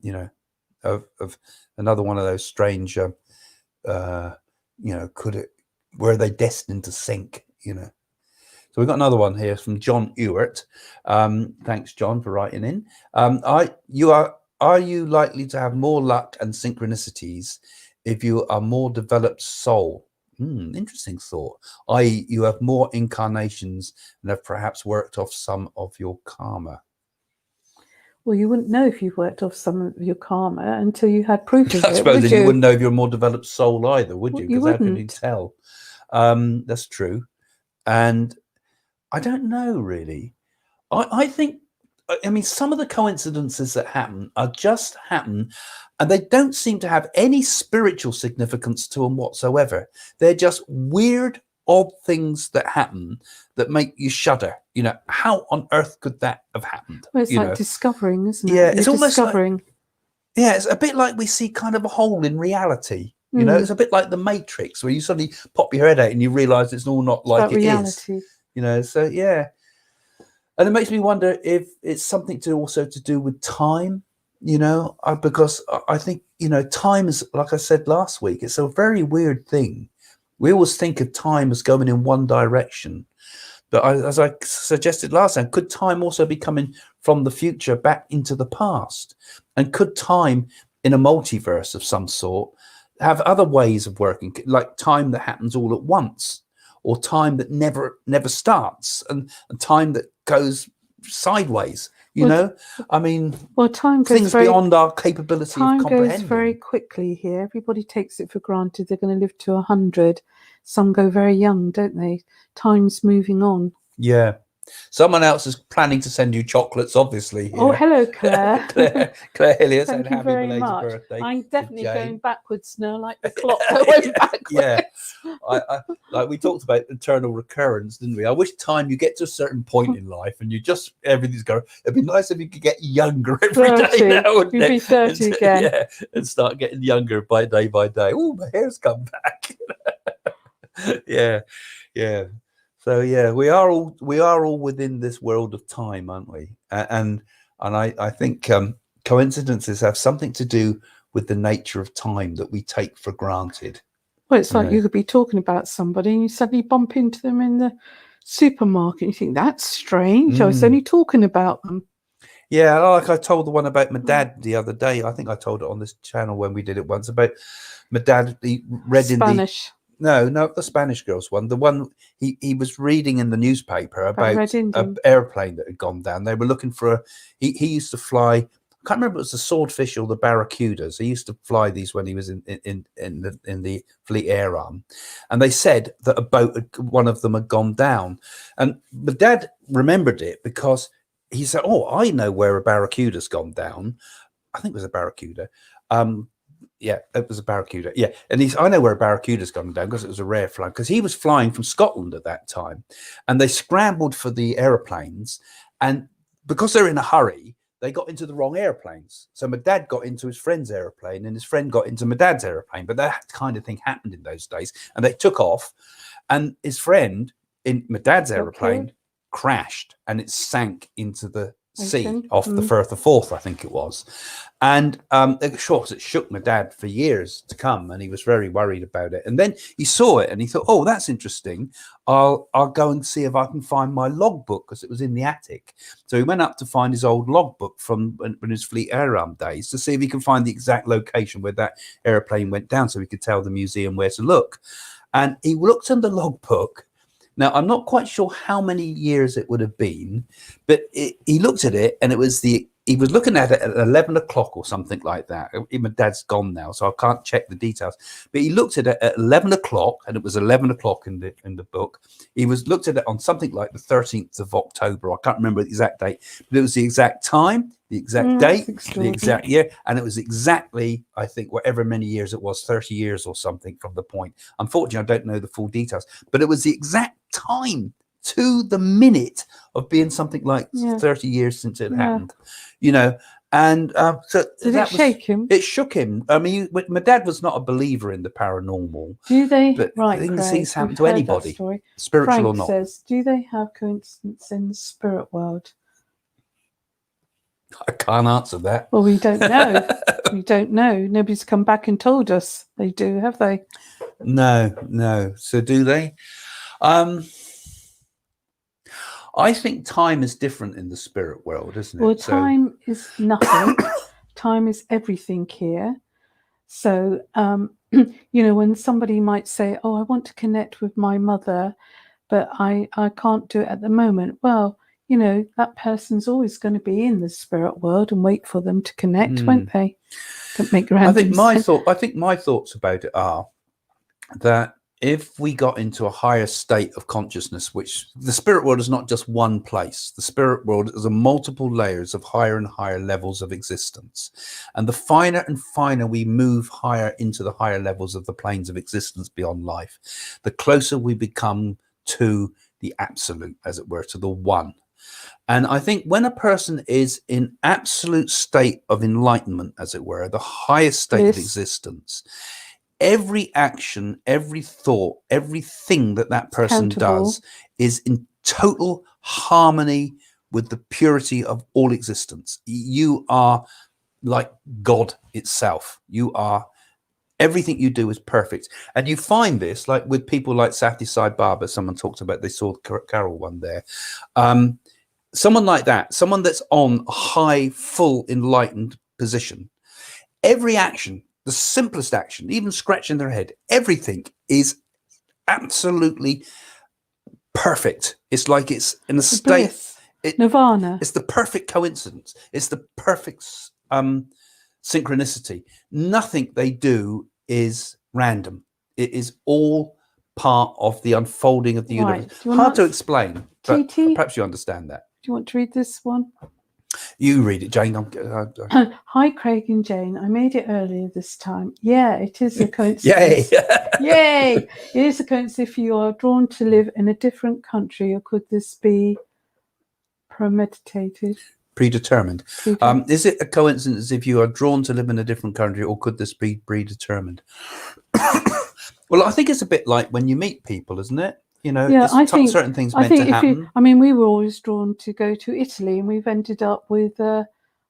of another one of those strange, were they destined to sink? So we've got another one here from John Ewart. Thanks, John, for writing in. Are you likely to have more luck and synchronicities if you are more developed soul? Interesting thought. I.e., you have more incarnations and have perhaps worked off some of your karma. Well, you wouldn't know if you've worked off some of your karma until you had proof of it. I suppose then you wouldn't know if you're a more developed soul either, would you? Because how can you tell? That's true. And I don't know, really. I think, some of the coincidences that happen happen, and they don't seem to have any spiritual significance to them whatsoever. They're just weird, odd things that happen that make you shudder. How on earth could that have happened? Well, it's like discovering, isn't it? Yeah, it's almost discovering. It's a bit like we see kind of a hole in reality. It's a bit like the Matrix, where you suddenly pop your head out and you realise it's all not like it reality. Is. So yeah. And it makes me wonder if it's something to do with time, because I think, time is, like I said last week, it's a very weird thing. We always think of time as going in one direction. But as I suggested last time, could time also be coming from the future back into the past? And could time in a multiverse of some sort have other ways of working, like time that happens all at once, or time that never starts, and time that goes sideways? Well, time goes things beyond our capability of comprehending. Time goes very quickly here. Everybody takes it for granted they're going to live to 100. Some go very young, don't they? Time's moving on. Yeah. Someone else is planning to send you chocolates, obviously. Here. Oh, hello, Claire. Claire Hilliard Thank saying you happy very belated much. birthday. I'm definitely going backwards now, like the clock that went backwards. Yeah. I like we talked about eternal recurrence, didn't we? I wish you get to a certain point in life and everything's going. It'd be nice if you could get younger every 30. day now. You'd be 30 again. Yeah, and start getting younger by day. Oh, my hair's come back. Yeah, yeah. So yeah, we are all within this world of time, aren't we? And I think coincidences have something to do with the nature of time that we take for granted. Well, it's You like know? you could be talking about somebody and you suddenly bump into them in the supermarket. And you think, that's strange. I was Mm. only talking about them. Yeah, like I told the one about my dad the other day. I think I told it on this channel when we did it once about my dad. He read in the Spanish. no, the Spanish girls one. The one he was reading in the newspaper About Red about an Indian. airplane that had gone down. They were looking for he used to fly. I can't remember if it was the Swordfish or the Barracudas. He used to fly these when he was in the Fleet Air Arm, and they said that one of them had gone down, and the dad remembered it because he said, "Oh, I know where a Barracuda's gone down. I think it was a Barracuda." Yeah, it was a Barracuda. Yeah, and I know where a Barracuda's gone down because it was a rare flight. Because he was flying from Scotland at that time, and they scrambled for the aeroplanes, and because they're in a hurry, they got into the wrong airplanes. So my dad got into his friend's airplane, and his friend got into my dad's airplane. But that kind of thing happened in those days, and they took off, and his friend in my dad's airplane crashed, and it sank into the sea off the Firth of Forth, I think it was. And it shook my dad for years to come, and he was very worried about it. And then he saw it and he thought, oh, that's interesting. I'll go and see if I can find my logbook, because it was in the attic. So he went up to find his old logbook from when his Fleet Air Arm days to see if he could find the exact location where that airplane went down, so he could tell the museum where to look. And he looked in the logbook. Now, I'm not quite sure how many years it would have been, but he looked at it, and he was looking at it at 11 o'clock or something like that. My dad's gone now, so I can't check the details. But he looked at it at 11 o'clock, and it was 11 o'clock in the book. He looked at it on something like the 13th of October. I can't remember the exact date, but it was the exact time, the exact date, the exact year, and it was exactly, I think, whatever many years it was, 30 years or something from the point. Unfortunately, I don't know the full details, but it was the exact time to the minute of being something like 30 years since it happened, and so did it shake him? It shook him. I mean, my dad was not a believer in the paranormal. Do they? But right, things happen to anybody, spiritual Frank or not. Says, do they have coincidence in the spirit world? I can't answer that. Well, we don't know. We don't know. Nobody's come back and told us they do, have they? No. So do they? I think time is different in the spirit world, isn't it? Well, time is nothing. Time is everything here. So, when somebody might say, oh, I want to connect with my mother, but I can't do it at the moment. Well, that person's always going to be in the spirit world and wait for them to connect, won't they? Don't make random I think my thoughts about it are that if we got into a higher state of consciousness, which the spirit world is not just one place, the spirit world is a multiple layers of higher and higher levels of existence. And the finer and finer we move higher into the higher levels of the planes of existence beyond life, the closer we become to the absolute, as it were, to the one. And I think when a person is in absolute state of enlightenment, as it were, the highest state of existence, every action, every thought, everything that person does is in total harmony with the purity of all existence. You are like God itself. Everything you do is perfect. And you find this like with people like Sathya Sai Baba. Someone talked about, they saw the Carol one there. Someone like that, someone that's on a high, full, enlightened position, every action, the simplest action, even scratching their head, everything is absolutely perfect. It's like it's in a state, nirvana. It's the perfect coincidence. It's the perfect synchronicity. Nothing they do is random. It is all part of the unfolding of the universe. Hard to explain, but perhaps you understand that. Do you want to read this one? You read it, Jane. Hi, Craig and Jane. I made it earlier this time. Yeah, it is a coincidence. Yay! Yay! It is a coincidence if you are drawn to live in a different country, or could this be premeditated? Predetermined. Is it a coincidence if you are drawn to live in a different country, or could this be predetermined? Well, I think it's a bit like when you meet people, isn't it? You know, Yeah, I think certain things I meant think to happen. I mean, we were always drawn to go to Italy, and we've ended up with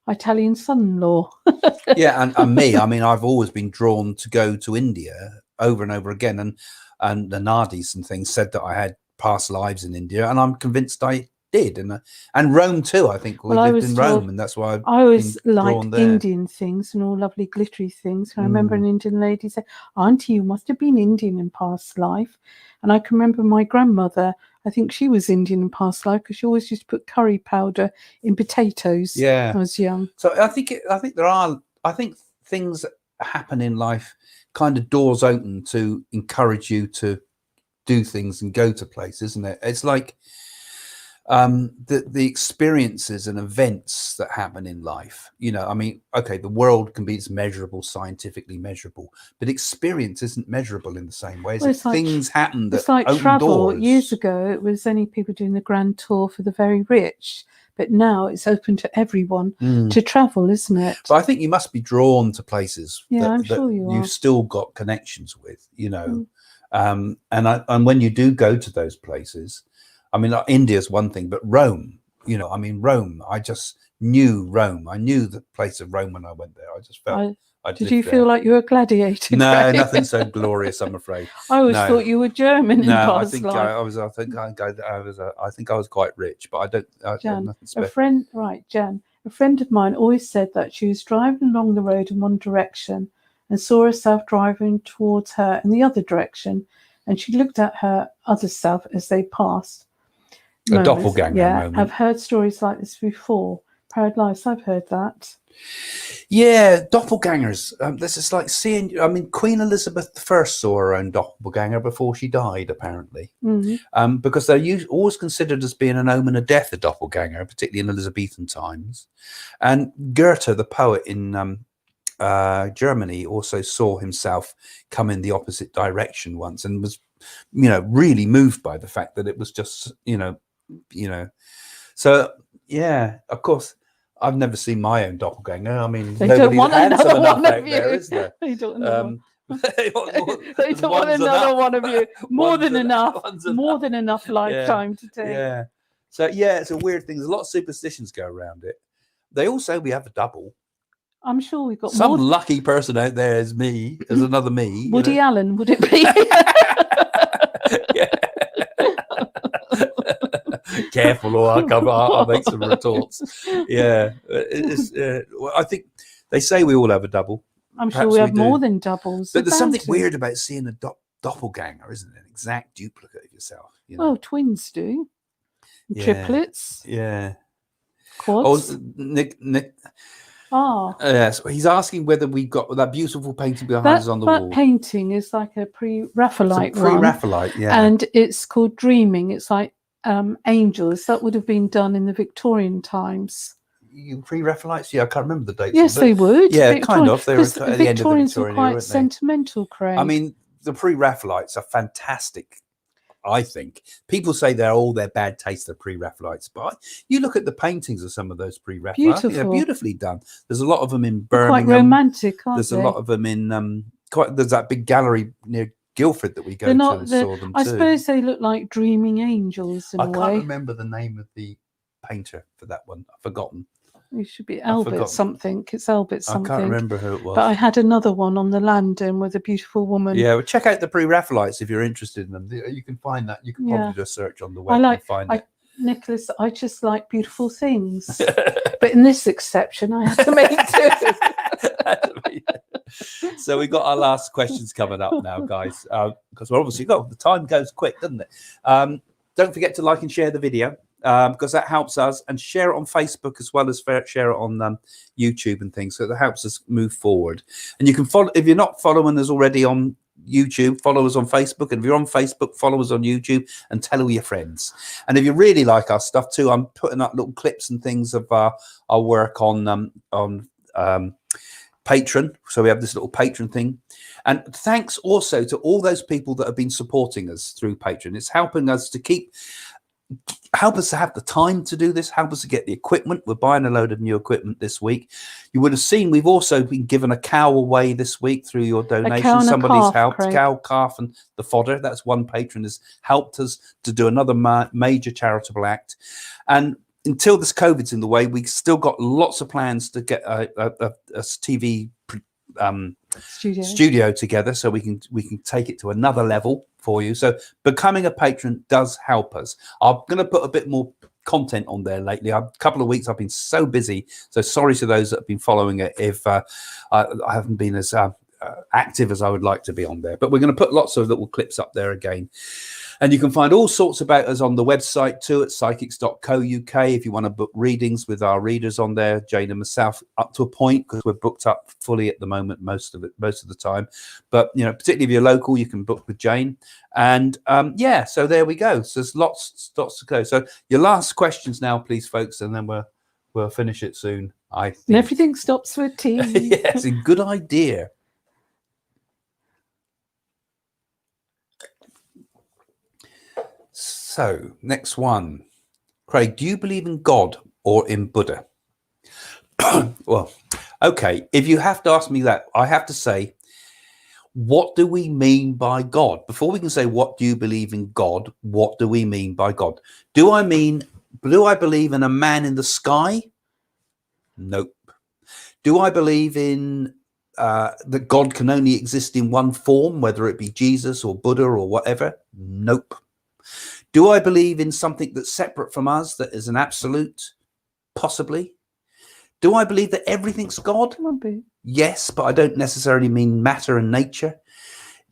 Italian son-in-law. Yeah, and me, I mean, I've always been drawn to go to India over and over again, and the Nadis and things said that I had past lives in India, and I'm convinced I did, and Rome too. I think we Well, I lived was in told Rome, and that's why I've I been always drawn liked there. Indian things and all lovely glittery things. I remember an Indian lady said, "Auntie, you must have been Indian in past life." And I can remember my grandmother, I think she was Indian in past life because she always used to put curry powder in potatoes Yeah. when I was young. So I think I think things that happen in life, kind of doors open to encourage you to do things and go to places, isn't it? It's like the experiences and events that happen in life. You know, I mean, okay, the world can be measurable, scientifically measurable, but experience isn't measurable in the same way. Well, it's like things happen that It's like open travel. doors. Years ago, it was only people doing the grand tour for the very rich, but now it's open to everyone to travel, isn't it? But I think you must be drawn to places Yeah, I'm that sure you you've are. still got connections with, you know. And when you do go to those places, I mean, India's one thing, but Rome, you know, I mean, Rome, I just knew Rome. I knew the place of Rome when I went there. I just felt Did you feel like you were a gladiator? no, Greg? nothing so glorious, I'm afraid. I always No. thought you were German in No, I past think life. I think I was quite rich, but I had Jan, nothing special. Jan, a friend of mine always said that she was driving along the road in one direction and saw herself driving towards her in the other direction, and she looked at her other self as they passed. A doppelganger moment. I've heard stories like this before. Paradise, I've heard that. Yeah, doppelgangers. This is like seeing. I mean, Queen Elizabeth I saw her own doppelganger before she died, apparently, because they're always considered as being an omen of death. A doppelganger, particularly in Elizabethan times, and Goethe, the poet in Germany, also saw himself come in the opposite direction once, and was, you know, really moved by the fact that it was just, you know. So yeah, of course. I've never seen my own doppelganger. I mean, they don't want another one of you. There, is there? They don't want they want they don't want another one of you. More than enough. More than enough lifetime to take. Yeah. So yeah, it's a weird thing. There's a lot of superstitions go around it. They all say we have a double. I'm sure we've got some more. Lucky person out there is me, as another me. Woody Allen, would it be? Careful, or I'll make some retorts. Yeah, I think they say we all have a double. I'm sure we have more than doubles. But there's something weird about seeing a doppelganger, isn't it? An exact duplicate of yourself. You know? Well, twins do. Yeah. Triplets. Yeah. Quads. Oh, Nick. Yes, he's asking whether we got that beautiful painting behind us on the wall. That painting is like a pre-Raphaelite Pre-Raphaelite, yeah. And it's called Dreaming. It's like angels. That would have been done in the Victorian times. Pre-Raphaelites? Yeah, I can't remember the dates. Yes, they would. Yeah, kind of. They were at the end of the Victorians were Victorian quite sentimental, Craig. I mean, the pre-Raphaelites are fantastic. I think people say they're all their bad taste, the pre-Raphaelites, but you look at the paintings of some of those pre-Raphaelites, they're beautifully done. There's a lot of them in Birmingham. Quite romantic, aren't There's they? a lot of them in there's that big gallery near Guildford that we go to and saw them too. I suppose they look like dreaming angels in a way. I can't remember the name of the painter for that one. I've forgotten. It should be Albert something. It's Albert something. I can't remember who it was. But I had another one on the Landon with a beautiful woman. Yeah, well, check out the pre-Raphaelites if you're interested in them. You can find that. You can probably do a search on the web and find it. Nicholas, I just like beautiful things. But in this exception, I had to make two. So we've got our last questions coming up now, guys, because we're obviously the time goes quick, doesn't it? Don't forget to like and share the video. Because that helps us, and share it on Facebook as well as share it on YouTube and things. So that helps us move forward. And you can follow, if you're not following us already on YouTube, follow us on Facebook. And if you're on Facebook, follow us on YouTube and tell all your friends. And if you really like our stuff too, I'm putting up little clips and things of our work on Patreon. So we have this little Patreon thing. And thanks also to all those people that have been supporting us through Patreon. It's helping us to keep help us to have the time to do this, help us to get the equipment. We're buying a load of new equipment this week. You would have seen we've also been given a cow away this week through your donation. Somebody's helped. Cow, calf, and the fodder. That's one patron has helped us to do another major charitable act. And until this COVID's in the way, we've still got lots of plans to get a TV studio together, so we can take it to another level for you. So becoming a patron does help us. I'm going to put a bit more content on there lately. A couple of weeks I've been so busy, so sorry to those that have been following it if I haven't been as active as I would like to be on there. But we're going to put lots of little clips up there again. And you can find all sorts about us on the website too at psychics.co.uk if you want to book readings with our readers on there, Jane and myself, up to a point, because we're booked up fully at the moment most of the time. But you know, particularly if you're local, you can book with Jane. And yeah, so there we go. So there's lots to go. So your last questions now, please, folks, and then we'll finish it soon, I think. And everything stops for tea. Yes, a good idea. So, next one. Craig, do you believe in God or in Buddha? Well, okay, if you have to ask me that, I have to say, what do we mean by God? Before we can say, what do you believe in God? What do we mean by God? Do I believe in a man in the sky? Nope. Do I believe in that God can only exist in one form, whether it be Jesus or Buddha or whatever? Nope. Do I believe in something that's separate from us, that is an absolute? Possibly. Do I believe that everything's God? Yes, but I don't necessarily mean matter and nature.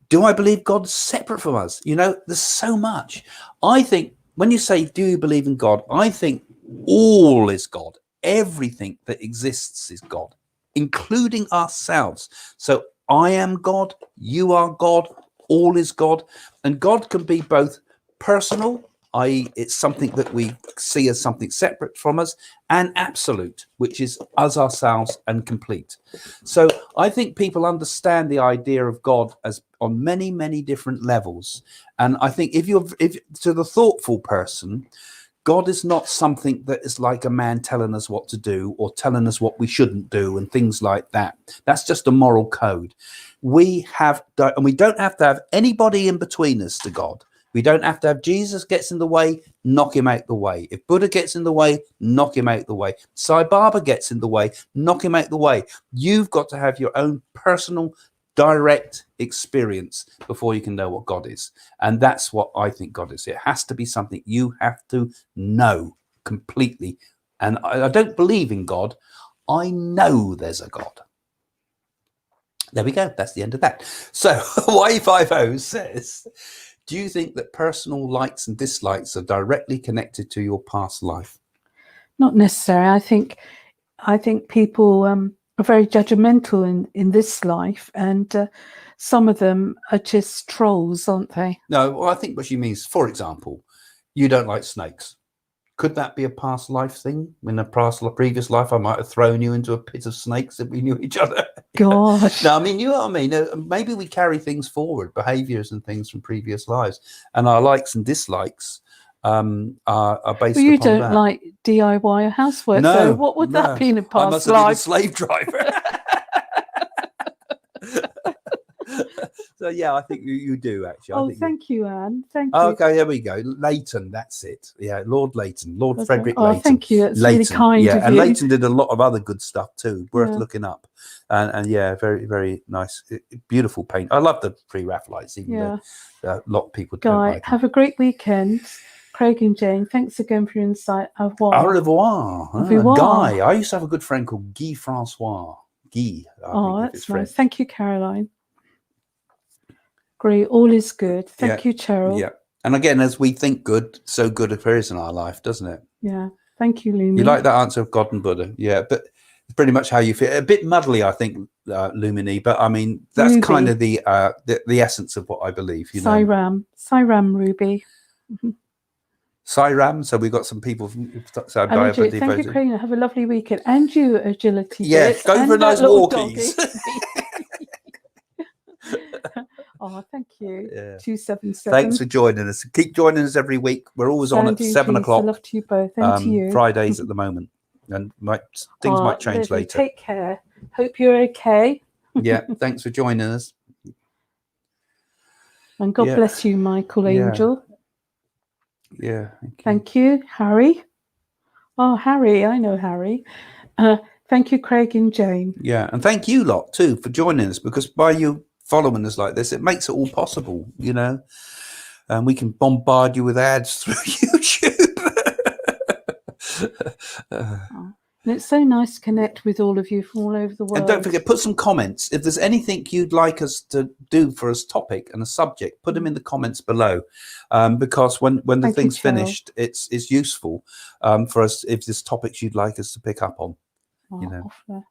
Do I believe God's separate from us? You know, there's so much. I think when you say, do you believe in God? I think all is God. Everything that exists is God, including ourselves. So I am God, you are God, all is God. And God can be both personal, i.e. it's something that we see as something separate from us, and absolute, which is us, ourselves, and complete. So I think people understand the idea of God as on many, many different levels. And I think if to the thoughtful person, God is not something that is like a man telling us what to do or telling us what we shouldn't do and things like that. That's just a moral code. And we don't have to have anybody in between us to God. We don't have to have Jesus gets in the way, knock him out the way. If Buddha gets in the way, knock him out the way. Sai Baba gets in the way, knock him out the way. You've got to have your own personal, direct experience before you can know what God is. And that's what I think God is. It has to be something you have to know completely. And I don't believe in God. I know there's a God. There we go. That's the end of that. So Y50 says, do you think that personal likes and dislikes are directly connected to your past life? Not necessarily. I think people are very judgmental in this life, and some of them are just trolls, aren't they? No, well, I think what she means, for example, you don't like snakes. Could that be a past life thing? In a previous life, I might have thrown you into a pit of snakes if we knew each other. Gosh. No, I mean, you know what I mean? Maybe we carry things forward, behaviors and things from previous lives. And our likes and dislikes are based Well, you upon don't that. like DIY housework, No, so what would that be in a past I must have life? been a slave driver. So yeah, I think you do actually. Oh, thank you, Anne. Thank you. Okay, there we go. Leighton, that's it. Yeah, Lord Leighton, Lord Frederick Leighton. Oh, thank you. That's Leighton, really kind of you. And Leighton did a lot of other good stuff too, worth Yeah. looking up. And yeah, very, very nice, beautiful paint. I love the pre-Raphaelites, even though a lot of people don't like them. Have a great weekend. Craig and Jane, thanks again for your insight. Au revoir. Au revoir. Au revoir. Guy. I used to have a good friend called Guy Francois. Guy. Oh, that's nice. Thank you, Caroline. Great. All is good. Thank you, Cheryl. Yeah. And again, as we think good, so good appears in our life, doesn't it? Yeah. Thank you, Lumi. You like that answer of God and Buddha? Yeah, but it's pretty much how you feel. A bit muddly, I think, Lumini, but I mean, that's Ruby. kind of the essence of what I believe. You know, Siram Ruby. Siram. So we've got some people from Thank you, Karina. Have a lovely weekend. And you, Agility. Yeah, Bits, go for a nice walkies. Oh, thank you. Yeah. 277. Thanks for joining us. Keep joining us every week. We're always on at Sandy, 7 peace, o'clock. love to you both, and to you. Fridays at the moment, and things might change Lizzie, later. Take care. Hope you're okay. Yeah, thanks for joining us. And God bless you, Michael Angel. Yeah. Thank you, Harry. Oh, Harry, I know Harry. Thank you, Craig and Jane. Yeah, and thank you lot too for joining us, because by you following us like this, it makes it all possible, you know. And we can bombard you with ads through YouTube. And it's so nice to connect with all of you from all over the world. And don't forget, put some comments. If there's anything you'd like us to do for a topic and a subject, put them in the comments below, because when the thing's finished, it's useful for us if there's topics you'd like us to pick up on. You know.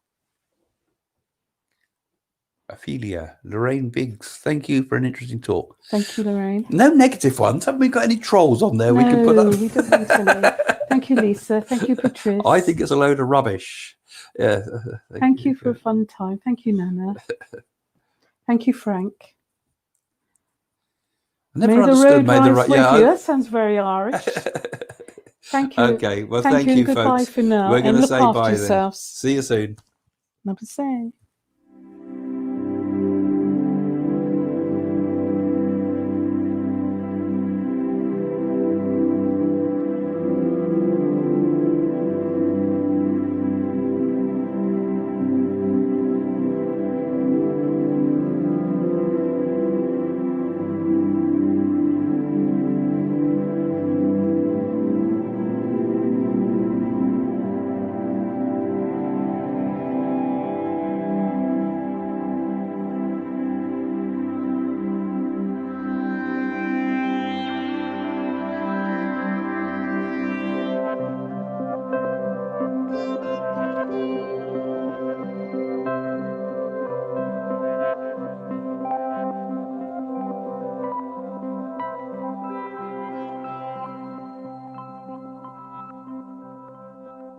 Ophelia, Lorraine Biggs, thank you for an interesting talk. Thank you, Lorraine. No negative ones. Haven't we got any trolls on there? No, we can put up. We don't want to. Thank you, Lisa. Thank you, Patrice. I think it's a load of rubbish. Yeah. Thank you for a fun time. Thank you, Nana. Thank you, Frank. I never understood may the road rise with you. That sounds very Irish. Thank you. Okay. Well, thank you, goodbye folks. for now. We're going to say bye yourselves. then. See you soon. Namaste.